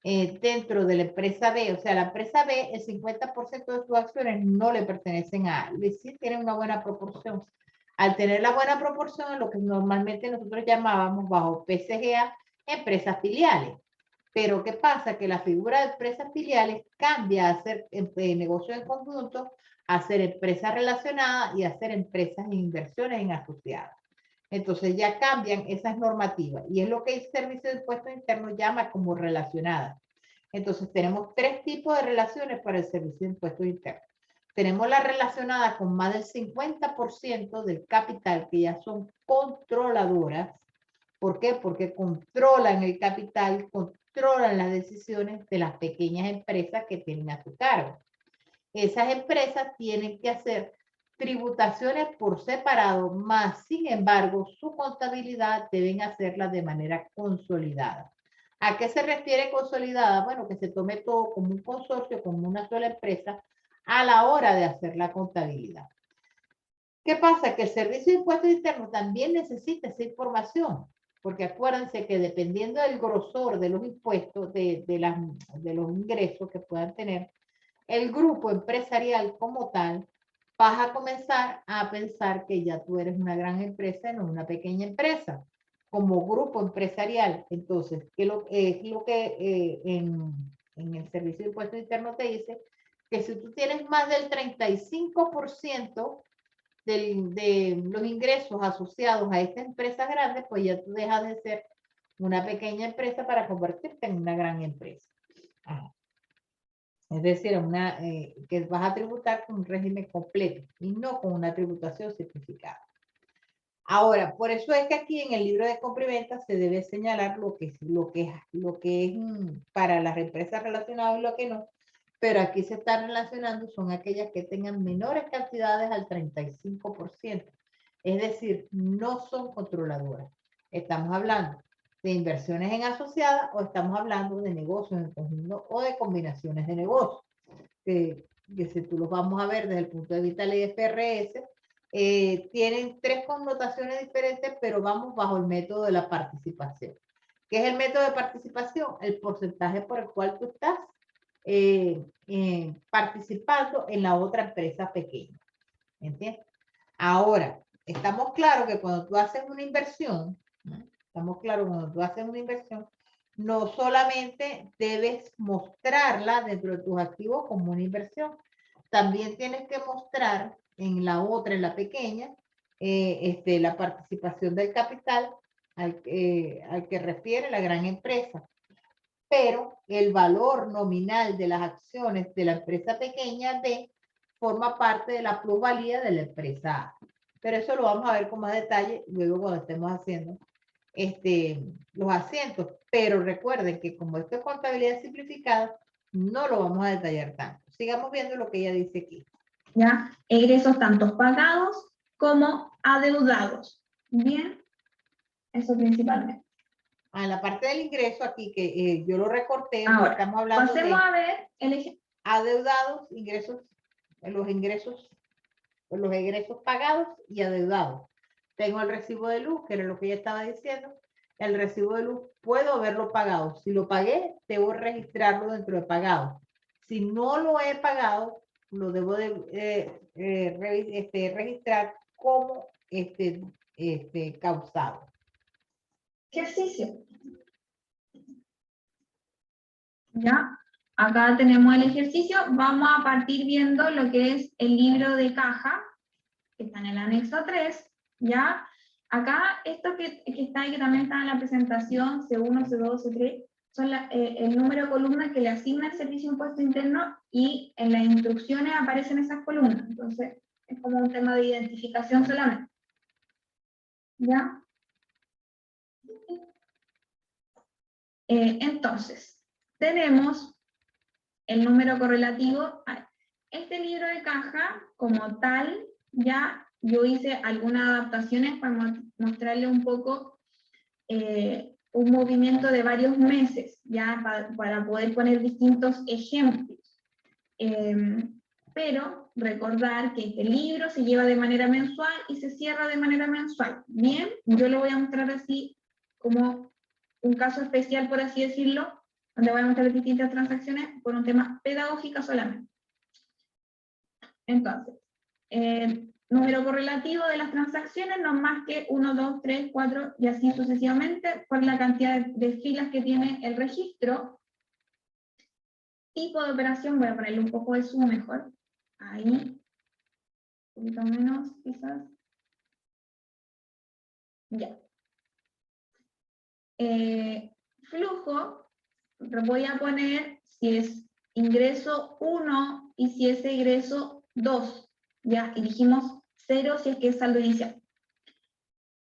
dentro de la empresa B. O sea, la empresa B, el 50% de sus acciones no le pertenecen a A. Sí tiene una buena proporción. Al tener la buena proporción, lo que normalmente nosotros llamábamos bajo PCGA, empresas filiales. Pero ¿qué pasa? Que la figura de empresas filiales cambia a ser negocios en conjunto, a ser empresas relacionadas y a ser empresas en inversiones en asociadas. Entonces ya cambian esas normativas y es lo que el Servicio de Impuestos Internos llama como relacionadas. Entonces tenemos tres tipos de relaciones para el Servicio de Impuestos Internos. Tenemos la relacionada con más del 50% del capital, que ya son controladoras. ¿Por qué? Porque controlan el capital, controlan las decisiones de las pequeñas empresas que tienen a su cargo. Esas empresas tienen que hacer tributaciones por separado, más sin embargo, su contabilidad deben hacerla de manera consolidada. ¿A qué se refiere consolidada? Bueno, que se tome todo como un consorcio, como una sola empresa, a la hora de hacer la contabilidad. ¿Qué pasa? Que el Servicio de Impuestos Internos también necesita esa información, porque acuérdense que dependiendo del grosor de los impuestos, de los ingresos que puedan tener, el grupo empresarial como tal, vas a comenzar a pensar que ya tú eres una gran empresa, no una pequeña empresa, como grupo empresarial. Entonces, ¿qué es lo que en el Servicio de Impuestos Internos te dice? Que si tú tienes más del 35% de los ingresos asociados a esta empresa grande, pues ya tú dejas de ser una pequeña empresa para convertirte en una gran empresa. Ajá. Es decir, que vas a tributar con un régimen completo y no con una tributación simplificada. Ahora, por eso es que aquí en el libro de compra y venta se debe señalar lo que es para las empresas relacionadas y lo que no, pero aquí se está relacionando son aquellas que tengan menores cantidades al 35%. Es decir, no son controladoras. Estamos hablando de inversiones en asociadas o estamos hablando de negocios en conjunto o de combinaciones de negocios. Que si tú los vamos a ver desde el punto de vista de la IFRS, tienen tres connotaciones diferentes, pero vamos bajo el método de la participación. ¿Qué es el método de participación? El porcentaje por el cual tú estás participando en la otra empresa pequeña. ¿Entiendes? Ahora, estamos claros que cuando tú haces una inversión, ¿no? Estamos claros cuando tú haces una inversión, no solamente debes mostrarla dentro de tus activos como una inversión, también tienes que mostrar en la otra, en la pequeña, la participación del capital al que refiere la gran empresa. Pero el valor nominal de las acciones de la empresa pequeña D forma parte de la plusvalía de la empresa A. Pero eso lo vamos a ver con más detalle luego cuando estemos haciendo los asientos. Pero recuerden que como esto es contabilidad simplificada, no lo vamos a detallar tanto. Sigamos viendo lo que ella dice aquí. ¿Ya? Egresos tanto pagados como adeudados. Bien, eso principalmente. En la parte del ingreso aquí, que yo lo recorté, ahora estamos hablando pasemos de a ver el ejemplo. Adeudados, ingresos, los ingresos pagados y adeudados. Tengo el recibo de luz, que era lo que ella estaba diciendo. El recibo de luz puedo haberlo pagado. Si lo pagué, debo registrarlo dentro de pagado. Si no lo he pagado, lo debo de registrar como causado. Ejercicio. ¿Ya? Acá tenemos el ejercicio. Vamos a partir viendo lo que es el libro de caja, que está en el anexo 3, ¿ya? Acá, esto que está ahí, que también está en la presentación, C1, C2, C3, son el número de columnas que le asigna el Servicio de Impuesto Interno y en las instrucciones aparecen esas columnas. Entonces, es como un tema de identificación solamente. ¿Ya? Entonces, tenemos el número correlativo. Este libro de caja, como tal, ya yo hice algunas adaptaciones para mostrarle un poco un movimiento de varios meses, ya para poder poner distintos ejemplos. Pero recordar que este libro se lleva de manera mensual y se cierra de manera mensual. Bien, yo lo voy a mostrar así como un caso especial, por así decirlo, donde voy a mostrar distintas transacciones por un tema pedagógico solamente. Entonces, número correlativo de las transacciones no más que 1, 2, 3, 4 y así sucesivamente por la cantidad de filas que tiene el registro. Tipo de operación, voy a ponerle un poco de zoom mejor. Ahí, un poquito menos quizás. Ya. Flujo, voy a poner si es ingreso 1 y si es egreso 2, ya, y dijimos 0 si es que es saldo inicial.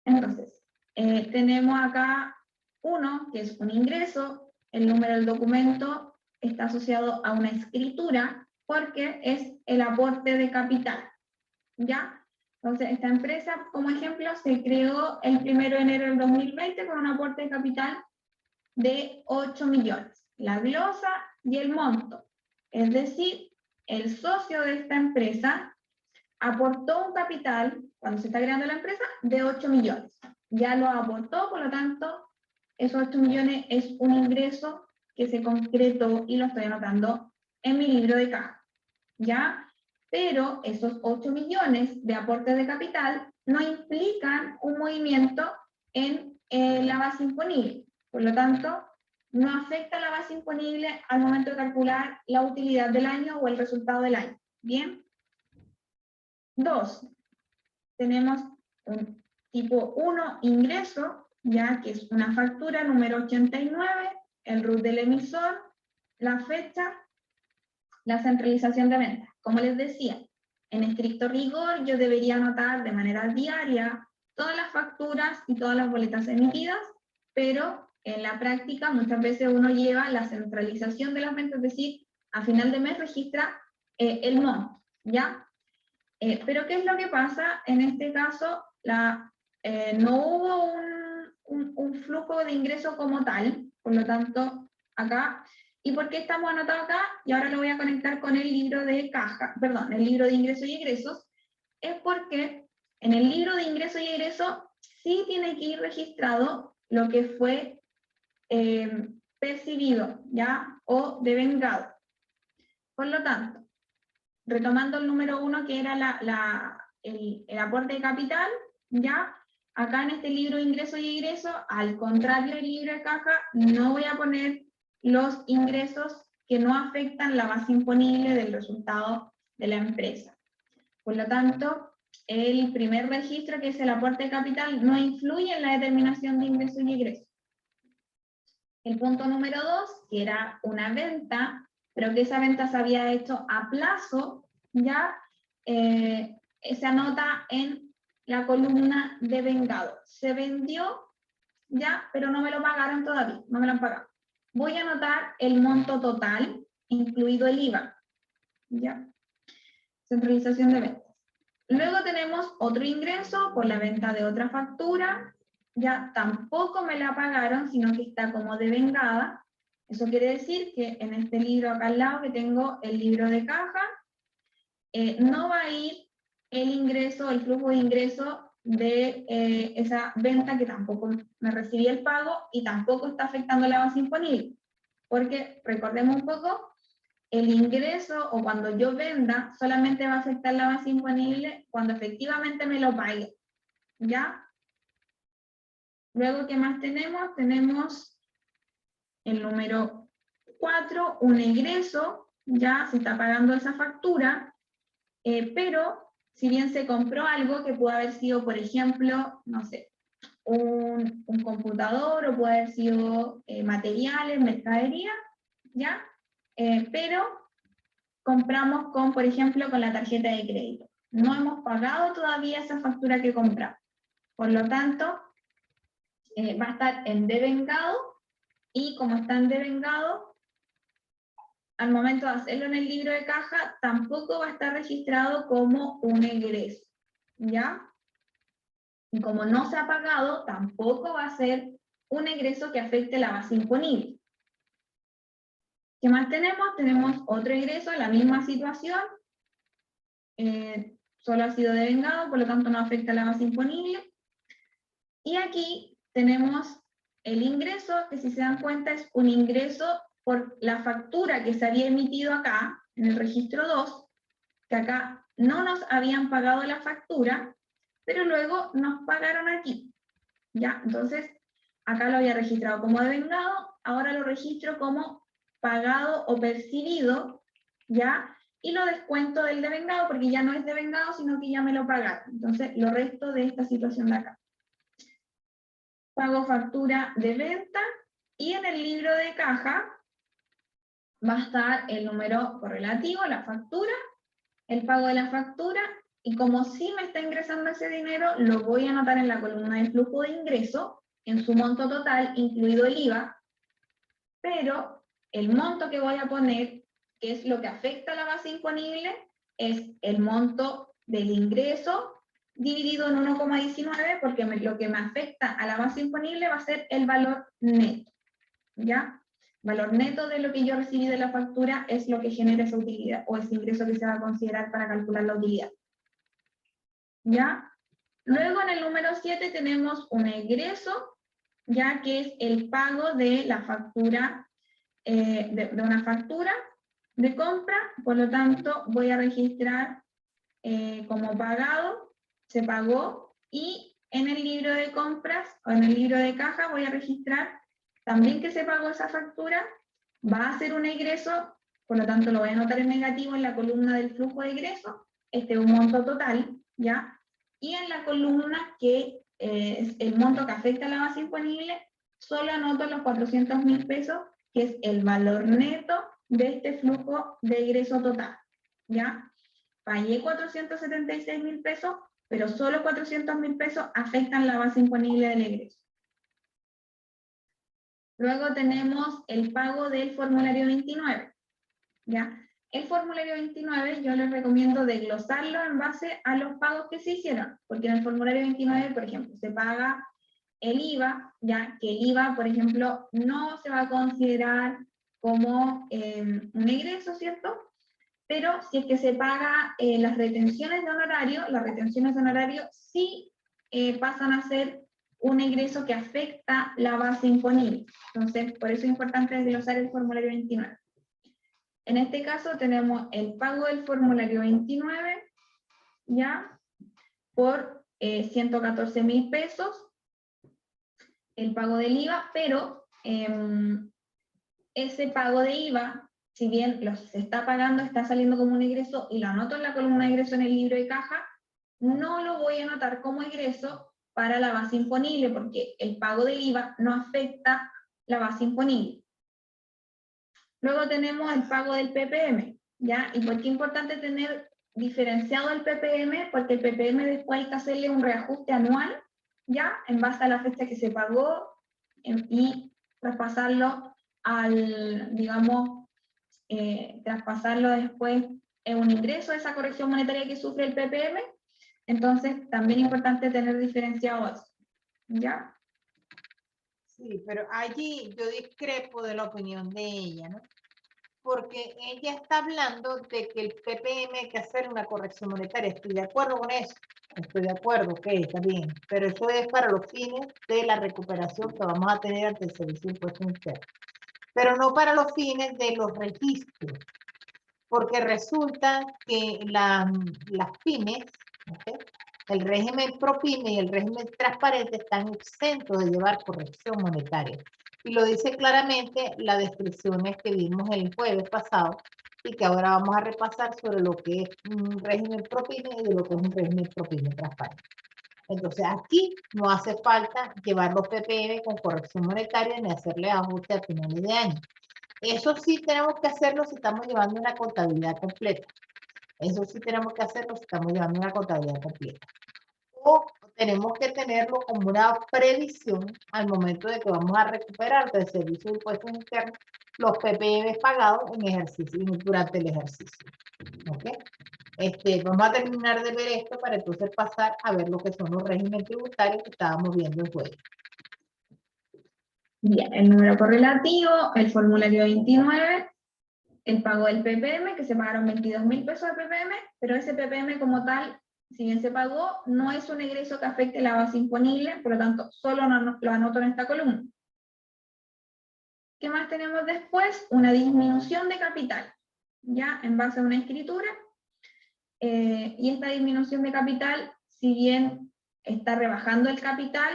Entonces, tenemos acá 1, que es un ingreso, el número del documento está asociado a una escritura, porque es el aporte de capital, ¿ya? Entonces, esta empresa, como ejemplo, se creó el 1 de enero del 2020 con un aporte de capital de 8 millones, la glosa y el monto. Es decir, el socio de esta empresa aportó un capital, cuando se está creando la empresa, de 8 millones. Ya lo aportó, por lo tanto, esos 8 millones es un ingreso que se concretó y lo estoy anotando en mi libro de caja. ¿Ya? Pero esos 8 millones de aportes de capital no implican un movimiento en la base imponible. Por lo tanto, no afecta la base imponible al momento de calcular la utilidad del año o el resultado del año. ¿Bien? 2. Tenemos un tipo 1, ingreso, ya que es una factura número 89, el RUT del emisor, la fecha, la centralización de ventas. Como les decía, en estricto rigor yo debería anotar de manera diaria todas las facturas y todas las boletas emitidas, pero en la práctica muchas veces uno lleva la centralización de las ventas, es decir, a final de mes registra el monto, ¿ya? Pero ¿qué es lo que pasa? En este caso, no hubo un flujo de ingreso como tal, por lo tanto, acá. ¿Y por qué estamos anotados acá? Y ahora lo voy a conectar con el libro de caja, perdón, el libro de ingresos y egresos, es porque en el libro de ingresos y egresos sí tiene que ir registrado lo que fue percibido, ¿ya? O devengado. Por lo tanto, retomando el número 1, que era el aporte de capital, ¿ya? Acá en este libro de ingresos y egresos, al contrario del libro de caja, no voy a poner los ingresos que no afectan la base imponible del resultado de la empresa. Por lo tanto, el primer registro, que es el aporte de capital, no influye en la determinación de ingresos y egresos. El punto número 2, que era una venta, pero que esa venta se había hecho a plazo, ya se anota en la columna de vengado. Se vendió, ya, pero no me lo pagaron todavía, no me lo han pagado. Voy a anotar el monto total, incluido el IVA, ya. Centralización de ventas. Luego tenemos otro ingreso por la venta de otra factura, ya tampoco me la pagaron, sino que está como devengada. Eso quiere decir que en este libro acá al lado, que tengo el libro de caja, no va a ir el ingreso, el flujo de ingreso de esa venta, que tampoco me recibí el pago y tampoco está afectando la base imponible. Porque, recordemos un poco, el ingreso o cuando yo venda solamente va a afectar la base imponible cuando efectivamente me lo pague. ¿Ya? Luego, ¿qué más tenemos? Tenemos el número 4, un egreso, ya se está pagando esa factura, pero si bien se compró algo que puede haber sido, por ejemplo, no sé, un computador o puede haber sido materiales, mercadería, ¿ya? Pero compramos con, por ejemplo, con la tarjeta de crédito. No hemos pagado todavía esa factura que compramos. Por lo tanto, va a estar en devengado, y como está en devengado, al momento de hacerlo en el libro de caja, tampoco va a estar registrado como un egreso, ¿ya? Y como no se ha pagado, tampoco va a ser un egreso que afecte la base imponible. ¿Qué más tenemos? Tenemos otro egreso, la misma situación, solo ha sido devengado, por lo tanto no afecta la base imponible. Y aquí tenemos el ingreso, que si se dan cuenta es un ingreso por la factura que se había emitido acá, en el registro 2, que acá no nos habían pagado la factura, pero luego nos pagaron aquí. ¿Ya? Entonces, acá lo había registrado como devengado, ahora lo registro como pagado o percibido, ¿ya? Y lo descuento del devengado, porque ya no es devengado, sino que ya me lo pagaron. Entonces, lo resto de esta situación de acá. pago factura de venta, y en el libro de caja va a estar el número correlativo, la factura, el pago de la factura, y como sí me está ingresando ese dinero, lo voy a anotar en la columna de flujo de ingreso, en su monto total, incluido el IVA, pero el monto que voy a poner, que es lo que afecta a la base imponible, es el monto del ingreso dividido en 1,19, porque lo que me afecta a la base imponible va a ser el valor neto, ¿ya? Valor neto de lo que yo recibí de la factura es lo que genera esa utilidad, o ese ingreso que se va a considerar para calcular la utilidad, ¿ya? Luego en el número 7 tenemos un egreso, ya que es el pago de la factura, de una factura de compra, por lo tanto voy a registrar como pagado, se pagó, y en el libro de compras o en el libro de caja voy a registrar también que se pagó esa factura, va a ser un egreso, por lo tanto lo voy a anotar en negativo en la columna del flujo de egreso, este es un monto total, ¿ya? Y en la columna que es el monto que afecta a la base imponible, solo anoto los 400.000 pesos, que es el valor neto de este flujo de egreso total, ¿ya? Pagué 476.000 pesos, pero solo 400.000 pesos afectan la base imponible del egreso. Luego tenemos el pago del formulario 29, ¿ya? El formulario 29 yo les recomiendo desglosarlo en base a los pagos que se hicieron, porque en el formulario 29, por ejemplo, se paga el IVA, ya que el IVA, por ejemplo, no se va a considerar como un egreso, ¿cierto? Pero si es que se paga las retenciones de honorario sí pasan a ser un egreso que afecta la base imponible. Entonces, por eso es importante desglosar el formulario 29. En este caso tenemos el pago del formulario 29, ¿ya? Por 114.000 pesos, el pago del IVA, pero ese pago de IVA, si bien se está pagando, está saliendo como un egreso, y lo anoto en la columna de egreso en el libro de caja, no lo voy a anotar como egreso para la base imponible, porque el pago del IVA no afecta la base imponible. Luego tenemos el pago del PPM, ¿ya? ¿Y por qué es importante tener diferenciado el PPM? Porque el PPM después hay que hacerle un reajuste anual, ¿ya? En base a la fecha que se pagó, y traspasarlo al, digamos, traspasarlo después en un ingreso de esa corrección monetaria que sufre el PPM. Entonces, también es importante tener diferenciado eso, ¿ya? Sí, pero allí yo discrepo de la opinión de ella, ¿no? Porque ella está hablando de que el PPM hay que hacer una corrección monetaria. Estoy de acuerdo con eso. Estoy de acuerdo, ok, está bien. Pero eso es para los fines de la recuperación que vamos a tener ante el Servicio de Impuestos Internos. Pero no para los fines de los registros. Porque resulta que las pymes, ¿okay? El régimen ProPyme y el régimen transparente están exentos de llevar corrección monetaria. Y lo dice claramente las descripciones que vimos el jueves pasado y que ahora vamos a repasar sobre lo que es un régimen ProPyme y de lo que es un régimen ProPyme transparente. Entonces aquí no hace falta llevar los PPM con corrección monetaria ni hacerle ajuste a finales de año. Eso sí tenemos que hacerlo si estamos llevando una contabilidad completa. Eso sí tenemos que hacerlo si estamos llevando una contabilidad completa. O tenemos que tenerlo como una previsión al momento de que vamos a recuperar del Servicio de Impuestos Internos los PPM pagados en ejercicio, durante el ejercicio. ¿Okay? Vamos a terminar de ver esto para entonces pasar a ver lo que son los regímenes tributarios que estábamos viendo el jueves. Bien, el número correlativo, el formulario 29, el pago del PPM, que se pagaron 22.000 pesos de PPM, pero ese PPM como tal, si bien se pagó, no es un egreso que afecte la base imponible, por lo tanto, solo lo anoto en esta columna. ¿Qué más tenemos después? Una disminución de capital, ya en base a una escritura, y esta disminución de capital, si bien está rebajando el capital,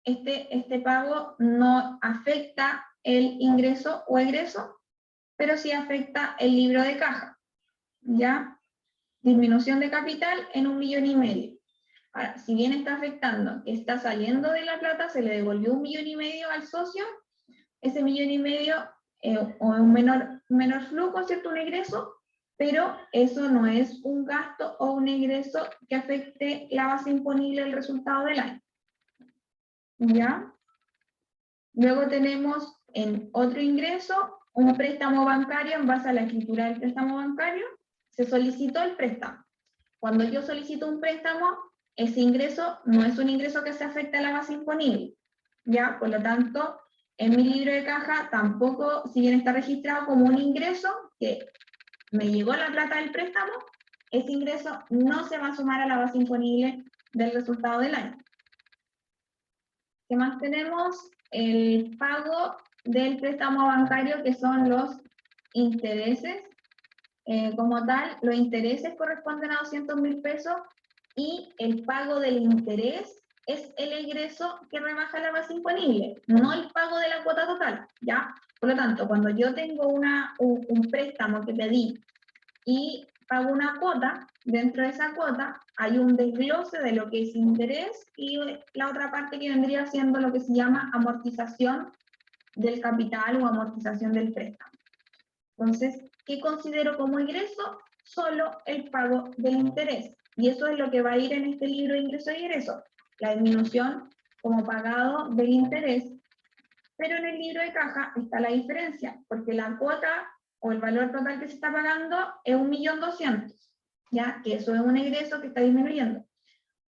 este pago no afecta el ingreso o egreso, pero sí afecta el libro de caja, ¿ya? Disminución de capital en 1,5 millones. Ahora, si bien está afectando que está saliendo de la plata, se le devolvió 1,5 millones al socio, ese 1,5 millones o un menor flujo, ¿cierto? Un egreso, pero eso no es un gasto o un egreso que afecte la base imponible del resultado del año. ¿Ya? Luego tenemos en otro ingreso un préstamo bancario en base a la escritura del préstamo bancario. Se solicitó el préstamo. Cuando yo solicito un préstamo, ese ingreso no es un ingreso que se afecte a la base imponible. ¿Ya? Por lo tanto, en mi libro de caja tampoco, si bien está registrado como un ingreso, que me llegó la plata del préstamo, ese ingreso no se va a sumar a la base imponible del resultado del año. ¿Qué más tenemos? El pago del préstamo bancario, que son los intereses. Como tal, los intereses corresponden a 200.000 pesos y el pago del interés es el egreso que rebaja la base imponible, no el pago de la cuota total, ¿ya? Por lo tanto, cuando yo tengo un préstamo que pedí y pago una cuota, dentro de esa cuota hay un desglose de lo que es interés y la otra parte que vendría siendo lo que se llama amortización del capital o amortización del préstamo. Entonces, ¿qué considero como ingreso? Solo el pago del interés. Y eso es lo que va a ir en este libro de ingreso y egreso, la disminución como pagado del interés. Pero en el libro de caja está la diferencia, porque la cuota o el valor total que se está pagando es 1.200.000, ¿ya? Que eso es un egreso que está disminuyendo.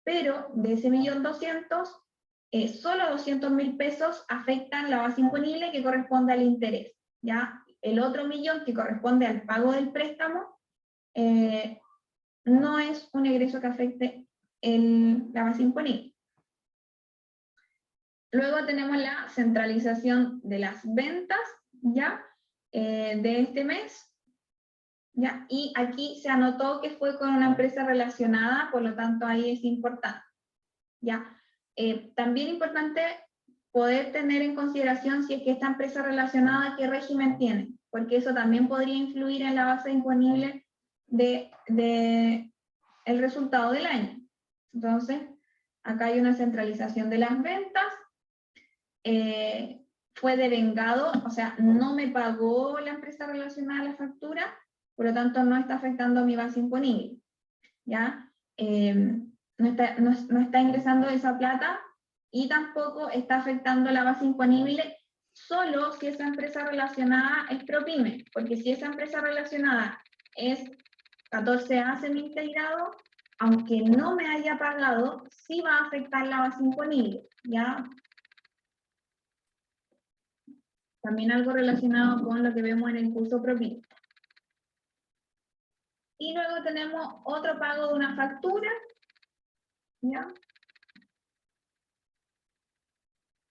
Pero de ese 1.200.000, solo 200.000 pesos afectan la base imponible que corresponde al interés, ¿ya? El otro 1.000.000 que corresponde al pago del préstamo no es un egreso que afecte la base imponible. Luego tenemos la centralización de las ventas, ¿ya? De este mes, ¿ya? Y aquí se anotó que fue con una empresa relacionada, por lo tanto ahí es importante, ¿ya? También importante poder tener en consideración si es que esta empresa relacionada, qué régimen tiene, porque eso también podría influir en la base imponible de el resultado del año. Entonces, acá hay una centralización de las ventas, fue devengado, o sea, no me pagó la empresa relacionada a la factura, por lo tanto no está afectando mi base imponible, ¿ya? No está ingresando esa plata y tampoco está afectando la base imponible solo si esa empresa relacionada es ProPyme, porque si esa empresa relacionada es 14A semi-integrado, aunque no me haya pagado, sí va a afectar la base imponible, ¿ya? También algo relacionado con lo que vemos en el curso ProPyme. Y luego tenemos otro pago de una factura, ¿ya?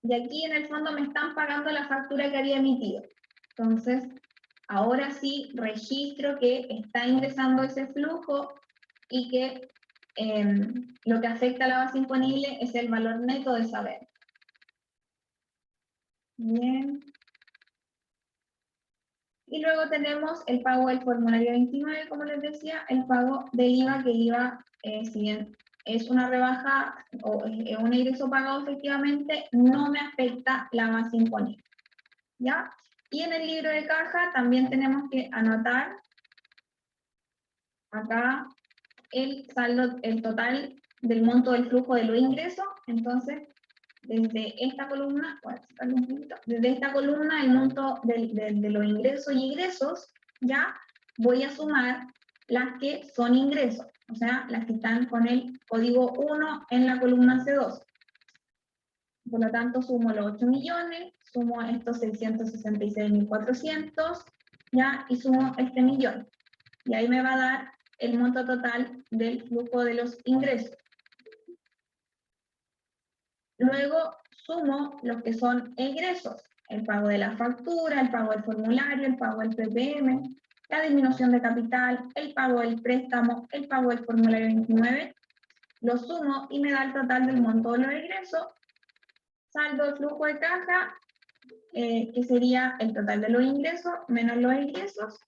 Y aquí en el fondo me están pagando la factura que había emitido. Entonces, ahora sí registro que está ingresando ese flujo y que lo que afecta a la base imponible es el valor neto de esa venta. Bien. Y luego tenemos el pago del formulario 29, como les decía, el pago del IVA, que IVA, si bien es una rebaja o es un ingreso pagado efectivamente, no me afecta la base imponible, ¿ya? Y en el libro de caja también tenemos que anotar acá el saldo, el total del monto del flujo de los ingresos. Entonces, desde esta columna, desde esta columna el monto de los ingresos y egresos, ya voy a sumar las que son ingresos, o sea, las que están con el código 1 en la columna C2. Por lo tanto, sumo los 8 millones, sumo estos 666.400, ya, y sumo este millón. Y ahí me va a dar el monto total del flujo de los ingresos. Luego sumo los que son egresos, el pago de la factura, el pago del formulario, el pago del PPM, la disminución de capital, el pago del préstamo, el pago del formulario 29, lo sumo y me da el total del monto de los egresos, saldo de flujo de caja, que sería el total de los ingresos menos los egresos,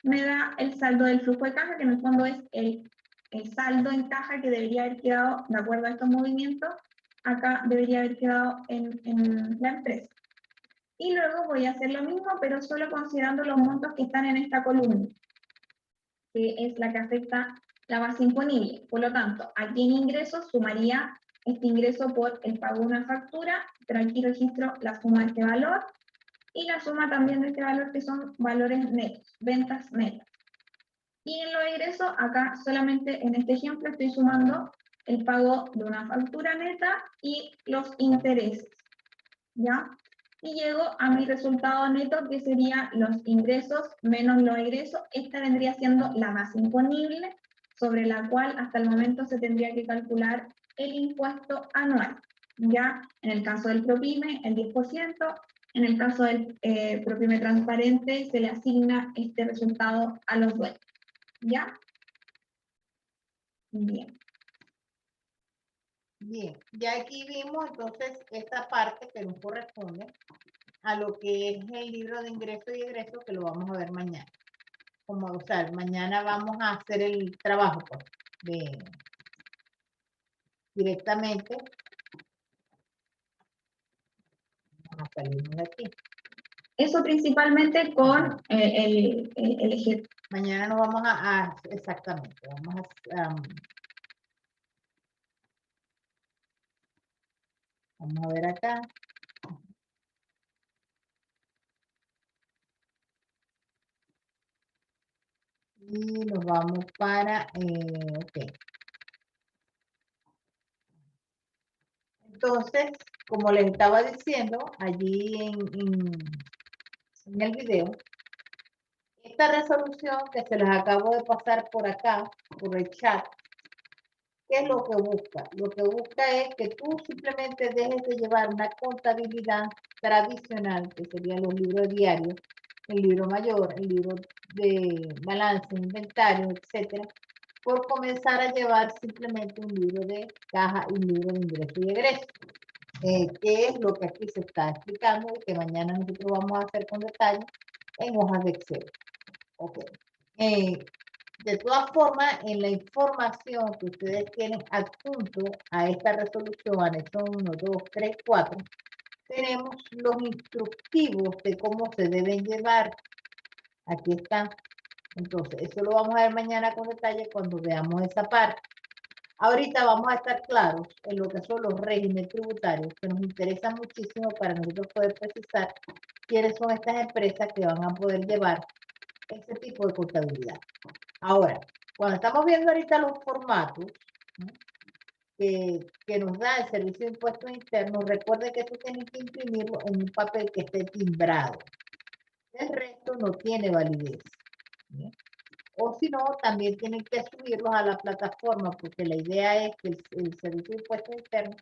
me da el saldo del flujo de caja, que en el fondo es el el saldo en caja que debería haber quedado, de acuerdo a estos movimientos, acá debería haber quedado en la empresa. Y luego voy a hacer lo mismo, pero solo considerando los montos que están en esta columna, que es la que afecta la base imponible. Por lo tanto, aquí en ingresos sumaría este ingreso por el pago de una factura, pero aquí registro la suma de este valor y la suma también de este valor, que son valores netos, ventas netas. Y en los egresos, acá solamente en este ejemplo estoy sumando el pago de una factura neta y los intereses, ¿ya? Y llego a mi resultado neto, que sería los ingresos menos los egresos. Esta vendría siendo la base imponible, sobre la cual hasta el momento se tendría que calcular el impuesto anual, ¿ya? En el caso del ProPyme, el 10%, en el caso del ProPyme transparente, se le asigna este resultado a los dueños, ¿ya? Bien. Bien, ya aquí vimos entonces esta parte que nos corresponde a lo que es el libro de ingreso y egreso, que lo vamos a ver mañana. Como, o sea, mañana vamos a hacer el trabajo pues, directamente. Vamos a salirnos de aquí. Eso principalmente con el eje. Mañana nos vamos a exactamente, vamos vamos a ver acá. Y nos vamos para, ok. Entonces, como les estaba diciendo allí en el video, esta resolución que se les acabo de pasar por acá, por el chat, ¿qué es lo que busca? Lo que busca es que tú simplemente dejes de llevar una contabilidad tradicional, que serían los libros diarios, el libro mayor, el libro de balance, inventario, etcétera, por comenzar a llevar simplemente un libro de caja y un libro de ingreso y egreso. Que es lo que aquí se está explicando y que mañana nosotros vamos a hacer con detalle en hojas de Excel. Ok. De todas formas, en la información que ustedes tienen adjunto a esta resolución, anexo 1, 2, 3, 4, tenemos los instructivos de cómo se deben llevar. Aquí están. Entonces, eso lo vamos a ver mañana con detalle cuando veamos esa parte. Ahorita vamos a estar claros en lo que son los regímenes tributarios, que nos interesan muchísimo para nosotros poder precisar quiénes son estas empresas que van a poder llevar ese tipo de contabilidad. Ahora, cuando estamos viendo ahorita los formatos, ¿no?, que nos da el Servicio de Impuestos Internos, recuerde que tú tienes que imprimirlo en un papel que esté timbrado. El resto no tiene validez, ¿sí? O si no, también tienen que subirlos a la plataforma, porque la idea es que el Servicio de Impuestos Internos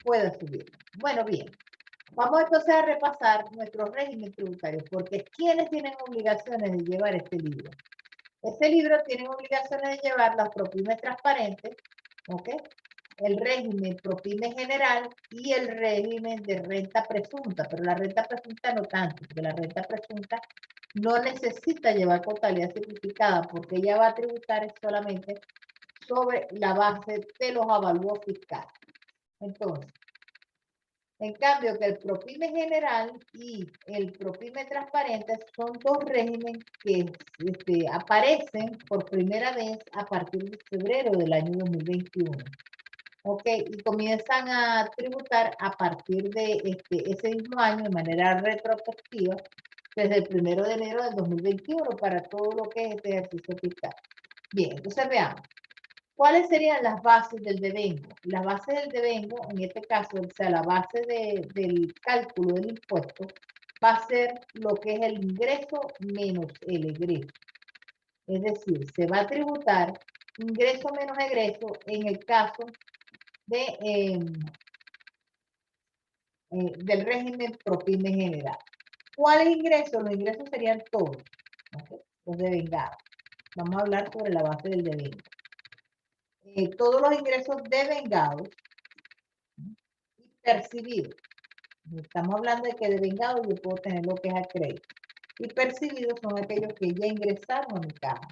pueda subirlos. Bueno, bien. Vamos entonces a repasar nuestro régimen tributario, porque ¿quiénes tienen obligaciones de llevar este libro? Este libro tiene obligaciones de llevar las ProPyme transparentes, ¿ok?, el régimen ProPyme general y el régimen de renta presunta, pero la renta presunta no tanto, porque la renta presunta no necesita llevar contabilidad simplificada, porque ella va a tributar solamente sobre la base de los avalúos fiscales. Entonces, en cambio, que el ProPyme general y el ProPyme transparente son dos regímenes que aparecen por primera vez a partir de febrero del año 2021. Ok, y comienzan a tributar a partir de ese mismo año de manera retrospectiva, desde el 1 de enero del 2021 para todo lo que es este ejercicio fiscal. Bien, entonces veamos. ¿Cuáles serían las bases del devengo? Las bases del devengo, en este caso, o sea, la base del cálculo del impuesto, va a ser lo que es el ingreso menos el egreso. Es decir, se va a tributar ingreso menos egreso en el caso del régimen ProPyme general. ¿Cuáles ingresos? Los ingresos serían todos, ¿okay?, los devengados. Vamos a hablar sobre la base del devengo. Todos los ingresos devengados y percibidos. Estamos hablando de que devengados yo puedo tener lo que es a crédito. Y percibidos son aquellos que ya ingresaron a mi caja.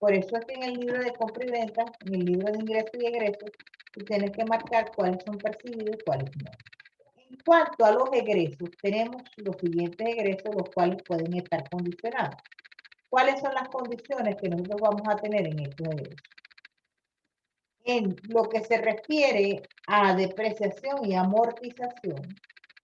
Por eso es que en el libro de compra y venta, en el libro de ingresos y egresos, tú tienes que marcar cuáles son percibidos y cuáles no. En cuanto a los egresos, tenemos los siguientes egresos, los cuales pueden estar condicionados. ¿Cuáles son las condiciones que nosotros vamos a tener en estos egresos? En lo que se refiere a depreciación y amortización,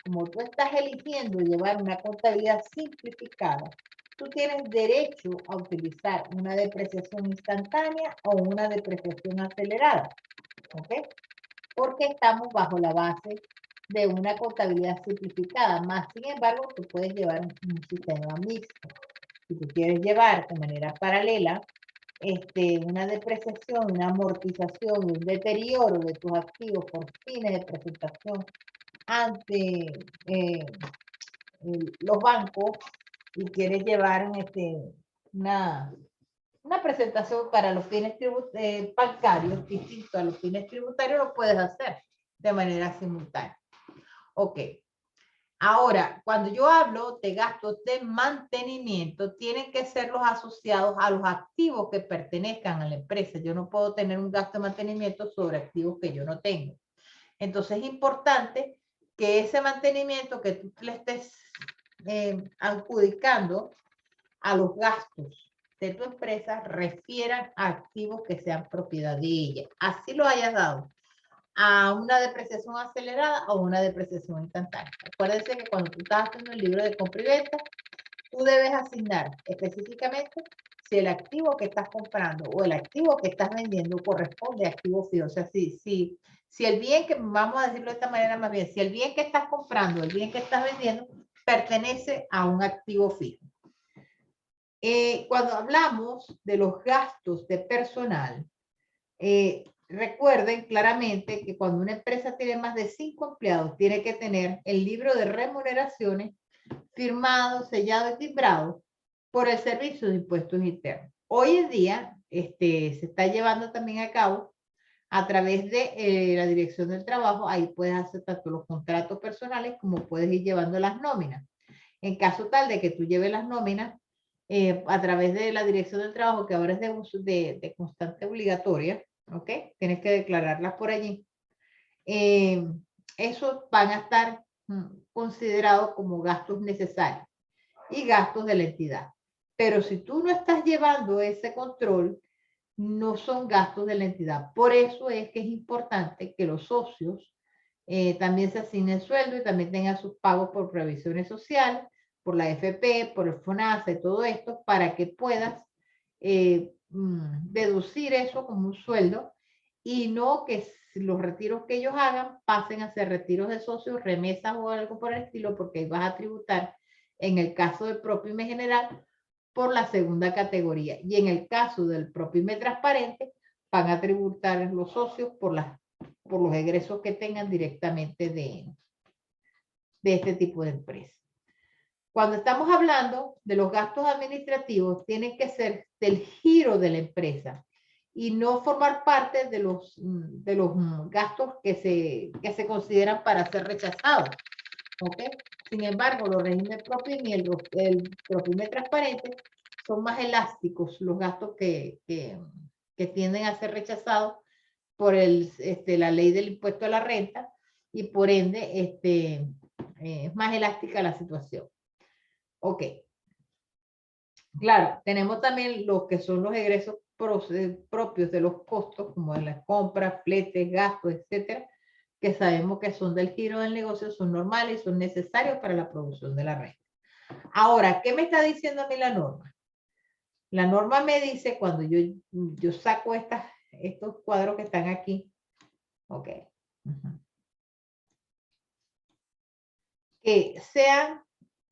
como tú estás eligiendo llevar una contabilidad simplificada, tú tienes derecho a utilizar una depreciación instantánea o una depreciación acelerada, ¿ok? Porque estamos bajo la base de una contabilidad simplificada. Más sin embargo, tú puedes llevar un sistema mixto. Si tú quieres llevar de manera paralela una depreciación, una amortización y un deterioro de tus activos por fines de presentación ante los bancos y quieres llevar una presentación para los fines bancarios distinto a los fines tributarios, lo puedes hacer de manera simultánea. Ok. Ahora, cuando yo hablo de gastos de mantenimiento, tienen que ser los asociados a los activos que pertenezcan a la empresa. Yo no puedo tener un gasto de mantenimiento sobre activos que yo no tengo. Entonces es importante que ese mantenimiento que tú le estés adjudicando a los gastos de tu empresa refieran a activos que sean propiedad de ella. Así lo hayas dado a una depreciación acelerada o una depreciación instantánea. Acuérdense que cuando tú estás haciendo el libro de compra y venta, tú debes asignar específicamente si el activo que estás comprando o el activo que estás vendiendo corresponde a activo fijo. O sea, si el bien que, vamos a decirlo de esta manera más bien, si el bien que estás comprando, el bien que estás vendiendo, pertenece a un activo fijo. Cuando hablamos de los gastos de personal, recuerden claramente que cuando una empresa tiene más de 5 empleados, tiene que tener el libro de remuneraciones firmado, sellado y timbrado por el Servicio de Impuestos Internos. Hoy en día se está llevando también a cabo a través de la Dirección del Trabajo. Ahí puedes hacer tanto los contratos personales como puedes ir llevando las nóminas. En caso tal de que tú lleves las nóminas a través de la Dirección del Trabajo, que ahora es de constante obligatoria, ¿ok? Tienes que declararlas por allí. Esos van a estar considerados como gastos necesarios y gastos de la entidad. Pero si tú no estás llevando ese control, no son gastos de la entidad. Por eso es que es importante que los socios también se asignen sueldo y también tengan sus pagos por previsiones sociales, por la FP, por el FONASA y todo esto, para que puedas deducir eso como un sueldo y no que los retiros que ellos hagan pasen a ser retiros de socios, remesas o algo por el estilo, porque vas a tributar en el caso del PROPYME general por la segunda categoría y en el caso del PROPYME transparente van a tributar los socios por los egresos que tengan directamente de este tipo de empresa. Cuando estamos hablando de los gastos administrativos, tienen que ser del giro de la empresa y no formar parte de los gastos que se consideran para ser rechazados. ¿Ok? Sin embargo, los regímenes PROPYME y el PROPYME transparente son más elásticos, los gastos que tienden a ser rechazados por la ley del impuesto a la renta y por ende es más elástica la situación. Ok. Claro, tenemos también lo que son los egresos propios de los costos, como en las compras, fletes, gastos, etcétera, que sabemos que son del giro del negocio, son normales y son necesarios para la producción de la renta. Ahora, ¿qué me está diciendo a mí la norma? La norma me dice cuando yo saco estos cuadros que están aquí, ok,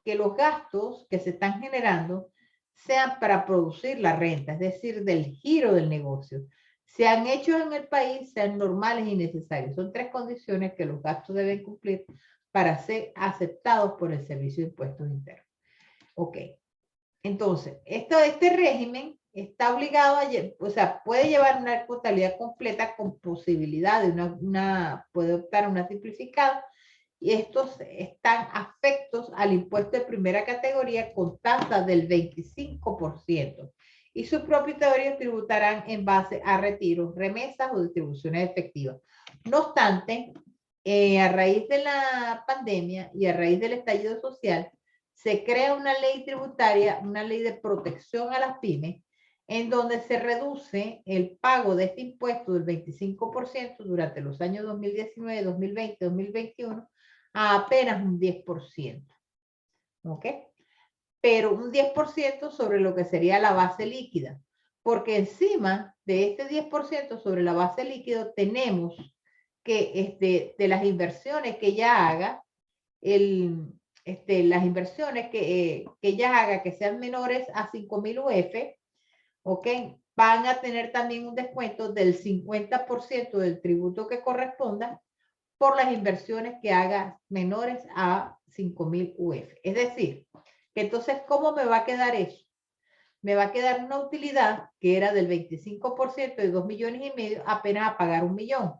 que los gastos que se están generando sean para producir la renta, es decir, del giro del negocio. Sean hechos en el país, sean normales y necesarios. Son 3 condiciones que los gastos deben cumplir para ser aceptados por el Servicio de Impuestos Internos. Ok. Entonces, este régimen está obligado o sea, puede llevar una contabilidad completa con posibilidad de puede optar a una simplificada, y estos están afectos al impuesto de primera categoría con tasa del 25%. y sus propietarios tributarán en base a retiros, remesas o distribuciones efectivas. No obstante, a raíz de la pandemia y a raíz del estallido social, se crea una ley tributaria, una ley de protección a las pymes, en donde se reduce el pago de este impuesto del 25% durante los años 2019, 2020, 2021 a apenas un 10%. ¿Ok? Pero un 10% sobre lo que sería la base líquida, porque encima de este 10% sobre la base líquida tenemos que de las inversiones que ella haga, las inversiones que ella haga que sean menores a 5.000 UF, ¿ok? Van a tener también un descuento del 50% del tributo que corresponda por las inversiones que haga menores a 5.000 UF. Es decir, que entonces, ¿cómo me va a quedar eso? Me va a quedar una utilidad que era del 25% de 2,5 millones apenas a pagar 1 millón.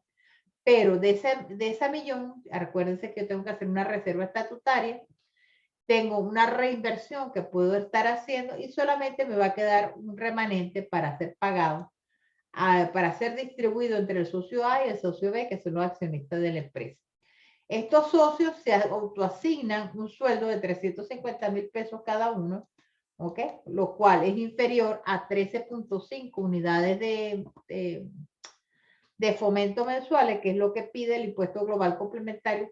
Pero de esa millón, acuérdense que yo tengo que hacer una reserva estatutaria, tengo una reinversión que puedo estar haciendo y solamente me va a quedar un remanente para ser pagado, para ser distribuido entre el socio A y el socio B, que son los accionistas de la empresa. Estos socios se autoasignan un sueldo de 350,000 pesos cada uno, ¿ok? Lo cual es inferior a 13.5 unidades de fomento mensuales, que es lo que pide el impuesto global complementario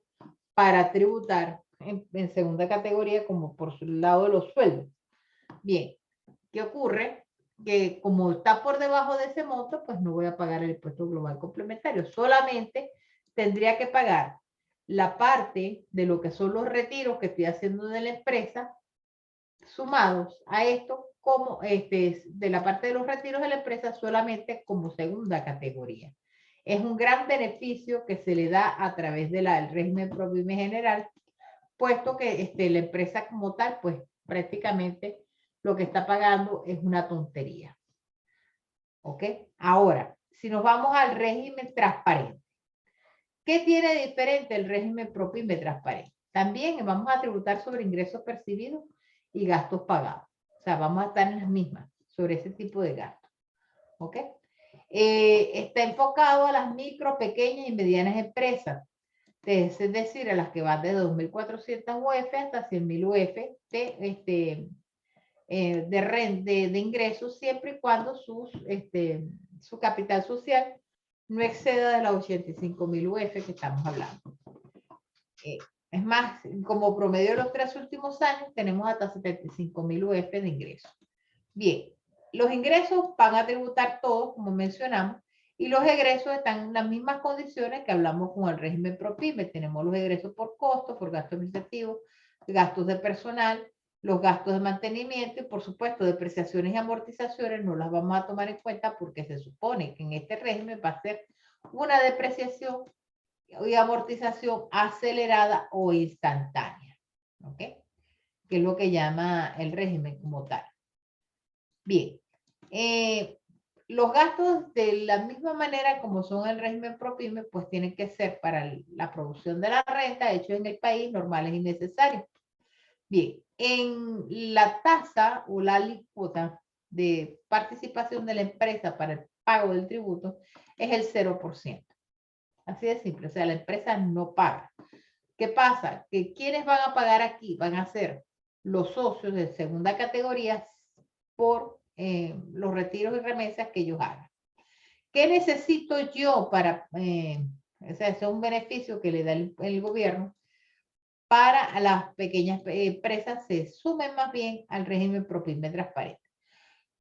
para tributar en segunda categoría como por su lado de los sueldos. Bien, ¿qué ocurre? Que como está por debajo de ese monto, pues no voy a pagar el impuesto global complementario. Solamente tendría que pagar la parte de lo que son los retiros que estoy haciendo de la empresa, sumados a esto, como de la parte de los retiros de la empresa, solamente como segunda categoría. Es un gran beneficio que se le da a través del régimen ProPyme general, puesto que la empresa como tal, pues prácticamente lo que está pagando es una tontería. ¿Ok? Ahora, si nos vamos al régimen transparente, ¿qué tiene de diferente el régimen ProPyme transparente? También vamos a tributar sobre ingresos percibidos y gastos pagados. O sea, vamos a estar en las mismas sobre ese tipo de gastos. ¿Ok? Está enfocado a las micro, pequeñas y medianas empresas, es decir, a las que van de 2.400 UF hasta 100.000 UF de ingresos, siempre y cuando su capital social no exceda de las 85.000 UF que estamos hablando. Es más, como promedio de los 3 últimos años, tenemos hasta 75.000 UF de ingresos. Bien, los ingresos van a tributar todos, como mencionamos, y los egresos están en las mismas condiciones que hablamos con el régimen ProPyme. Tenemos los egresos por costos, por gastos administrativos, gastos de personal, los gastos de mantenimiento y, por supuesto, depreciaciones y amortizaciones no las vamos a tomar en cuenta porque se supone que en este régimen va a ser una depreciación y amortización acelerada o instantánea, ¿ok? Que es lo que llama el régimen como tal. Bien, los gastos de la misma manera como son el régimen ProPyme, pues tienen que ser para la producción de la renta, hechos en el país, normales y necesarios. Bien, en la tasa o la alícuota de participación de la empresa para el pago del tributo es el 0%. Así de simple, o sea, la empresa no paga. ¿Qué pasa? Que quienes van a pagar aquí van a ser los socios de segunda categoría por los retiros y remesas que ellos hagan. ¿Qué necesito yo para, o sea, ese es un beneficio que le da el gobierno para las pequeñas empresas se sumen más bien al régimen ProPyme transparente?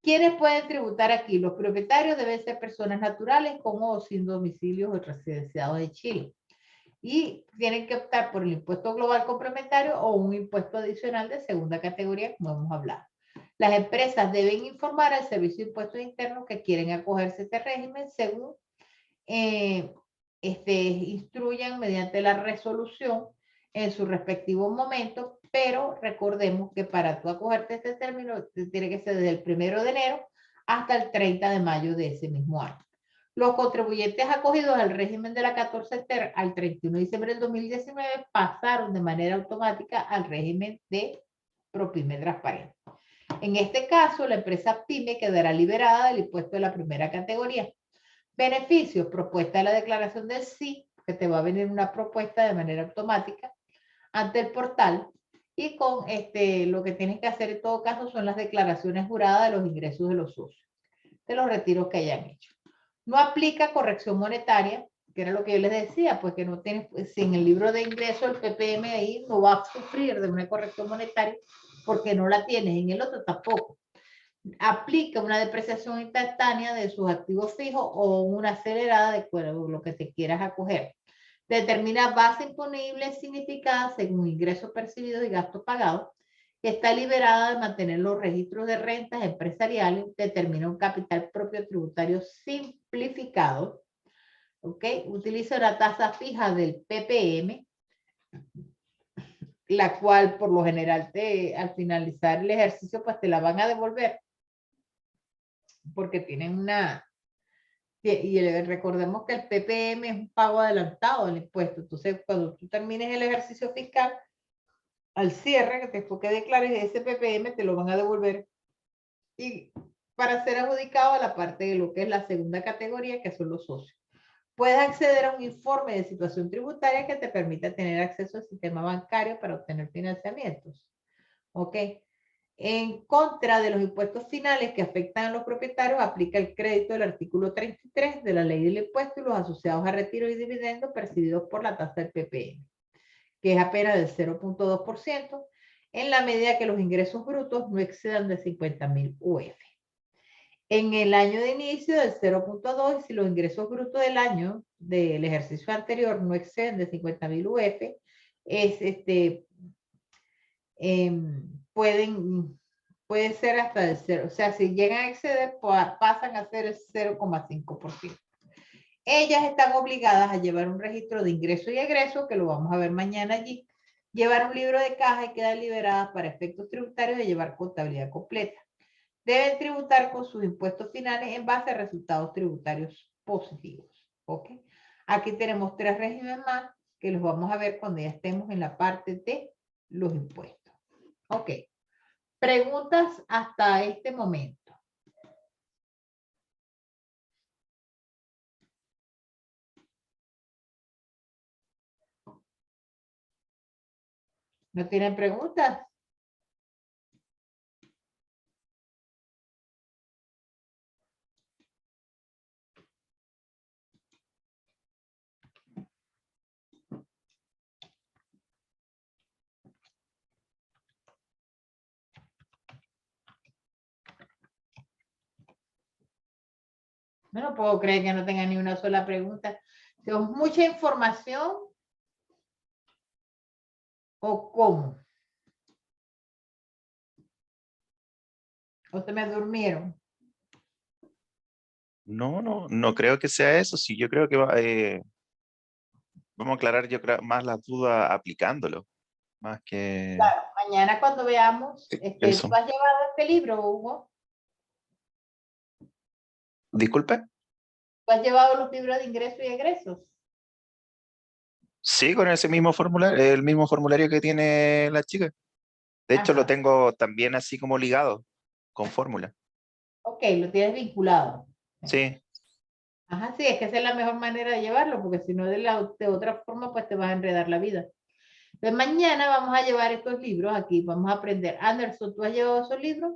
¿Quiénes pueden tributar aquí? Los propietarios deben ser personas naturales con o sin domicilios o residenciados en Chile. Y tienen que optar por el impuesto global complementario o un impuesto adicional de segunda categoría, como hemos hablado. Las empresas deben informar al Servicio de Impuestos Internos que quieren acogerse a este régimen según instruyan mediante la resolución en su respectivo momento, pero recordemos que para tú acogerte a este término tiene que ser desde el 1 de enero hasta el 30 de mayo de ese mismo año. Los contribuyentes acogidos al régimen de la 14 ter al 31 de diciembre del 2019 pasaron de manera automática al régimen de ProPyme transparente. En este caso, la empresa PYME quedará liberada del impuesto de la primera categoría. Beneficios, propuesta de la declaración del sí, que te va a venir una propuesta de manera automática ante el portal, y con lo que tienes que hacer en todo caso son las declaraciones juradas de los ingresos de los socios, de los retiros que hayan hecho. No aplica corrección monetaria, que era lo que yo les decía, pues que no tienes, pues, si en el libro de ingresos el PPM ahí no va a sufrir de una corrección monetaria porque no la tienes, en el otro tampoco. Aplica una depreciación instantánea de sus activos fijos o una acelerada de acuerdo a lo que te quieras acoger. Determina base imponible significada según ingresos percibidos y gastos pagados. Está liberada de mantener los registros de rentas empresariales. Determina un capital propio tributario simplificado. ¿Ok? Utiliza una tasa fija del PPM, la cual por lo general al finalizar el ejercicio pues te la van a devolver porque tienen una... Y recordemos que el PPM es un pago adelantado del impuesto. Entonces, cuando tú termines el ejercicio fiscal, al cierre, que después que declares ese PPM, te lo van a devolver. Y para ser adjudicado a la parte de lo que es la segunda categoría, que son los socios. Puedes acceder a un informe de situación tributaria que te permita tener acceso al sistema bancario para obtener financiamientos. ¿Ok? En contra de los impuestos finales que afectan a los propietarios, aplica el crédito del artículo 33 de la ley del impuesto y los asociados a retiro y dividendos percibidos por la tasa del PPM, que es apenas del 0.2%, en la medida que los ingresos brutos no excedan de 50.000 UF. En el año de inicio del 0.2, y si los ingresos brutos del año del ejercicio anterior no exceden de 50.000 UF, puede ser hasta el 0. O sea, si llegan a exceder, pasan a ser el 0,5%. Ellas están obligadas a llevar un registro de ingreso y egreso, que lo vamos a ver mañana allí, llevar un libro de caja y quedan liberadas para efectos tributarios de llevar contabilidad completa. Deben tributar con sus impuestos finales en base a resultados tributarios positivos. ¿Ok? Aquí tenemos 3 regímenes más que los vamos a ver cuando ya estemos en la parte de los impuestos. Ok. Preguntas hasta este momento. ¿No tienen preguntas? No puedo creer que no tengan ni una sola pregunta. ¿Tenemos mucha información? ¿O cómo? ¿O se me durmieron? No creo que sea eso. Sí, yo creo que vamos a aclarar, yo creo, más las dudas aplicándolo, más que Claro, mañana cuando veamos, ¿tú eso. has llevado este libro, Hugo? Disculpe. ¿Tú has llevado los libros de ingresos y egresos? Sí, con ese mismo formulario, el mismo formulario que tiene la chica. De hecho, lo Ajá. tengo también así como ligado, con fórmula. Ok, lo tienes vinculado. Sí, Ajá, sí, es que esa es la mejor manera de llevarlo, porque si no de otra forma, pues te vas a enredar la vida. Entonces, mañana vamos a llevar estos libros aquí, vamos a aprender. Anderson, ¿tú has llevado esos libros?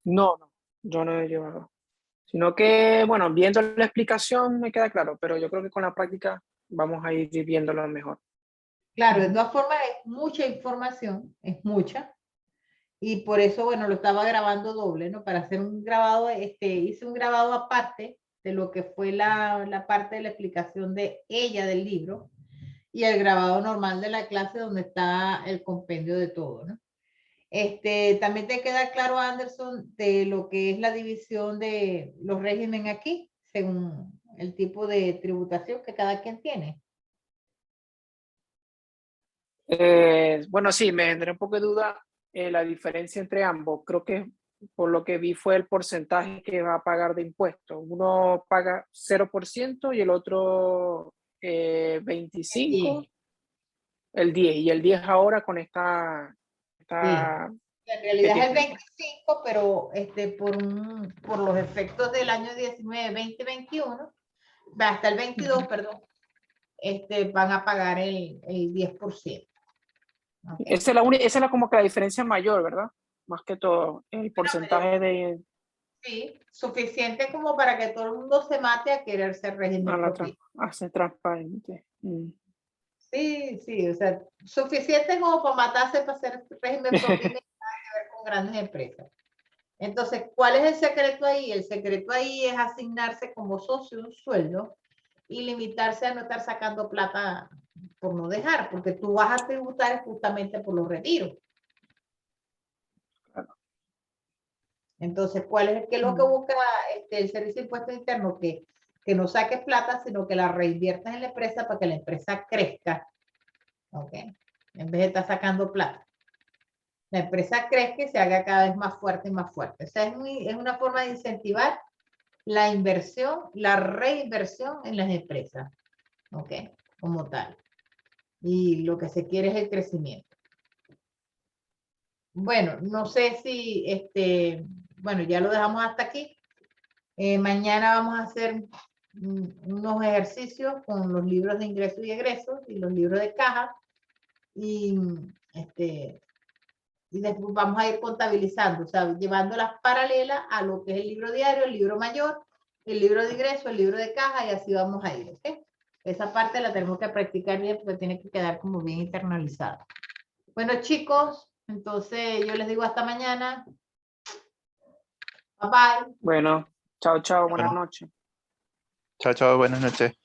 No, yo no he llevado. Sino que, bueno, viendo la explicación me queda claro, pero yo creo que con la práctica vamos a ir viéndolo mejor. Claro, de todas formas es mucha información, es mucha, y por eso, bueno, lo estaba grabando doble, ¿no? Para hacer un grabado, hice un grabado aparte de lo que fue la parte de la explicación de ella del libro y el grabado normal de la clase donde está el compendio de todo, ¿no? También te queda claro, Anderson, de lo que es la división de los regímenes aquí, según el tipo de tributación que cada quien tiene. Bueno, sí, me generó un poco de duda la diferencia entre ambos. Creo que por lo que vi fue el porcentaje que va a pagar de impuestos. Uno paga 0% y el otro 25%, Sí, el 10%. Y el 10% ahora con sí. esta En realidad es el tiene? 25, pero por los efectos del año 19, 20, 21, va hasta el 22, perdón, van a pagar el 10%. Ok. Esa es como que la diferencia mayor, ¿verdad? Más que todo, el porcentaje de Sí, suficiente como para que todo el mundo se mate a querer ser régimen propio. hacer transparente. Sí, sí, o sea, suficiente como para matarse para ser régimen propio y no nada que ver con grandes empresas. Entonces, ¿cuál es el secreto ahí? El secreto ahí es asignarse como socio un sueldo y limitarse a no estar sacando plata por no dejar, porque tú vas a tributar justamente por los retiros. Claro. Entonces, ¿qué es lo que busca el Servicio de Impuestos Internos? Que no saques plata, sino que la reinviertas en la empresa para que la empresa crezca, ¿ok? En vez de estar sacando plata. La empresa crezca y se haga cada vez más fuerte y más fuerte. O sea, es una forma de incentivar la inversión, la reinversión en las empresas, ¿ok? Como tal. Y lo que se quiere es el crecimiento. Bueno, no sé si, bueno, ya lo dejamos hasta aquí. Mañana vamos a hacer unos ejercicios con los libros de ingresos y egresos y los libros de caja. Y después vamos a ir contabilizando, o sea, llevándolas paralelas a lo que es el libro diario, el libro mayor, el libro de ingreso, el libro de caja, y así vamos a ir, ¿ok? Esa parte la tenemos que practicar bien porque tiene que quedar como bien internalizada. Bueno, chicos, entonces yo les digo hasta mañana. Bye bye. Bueno, chao, chao, buenas noches. Chao, chao, buenas noches.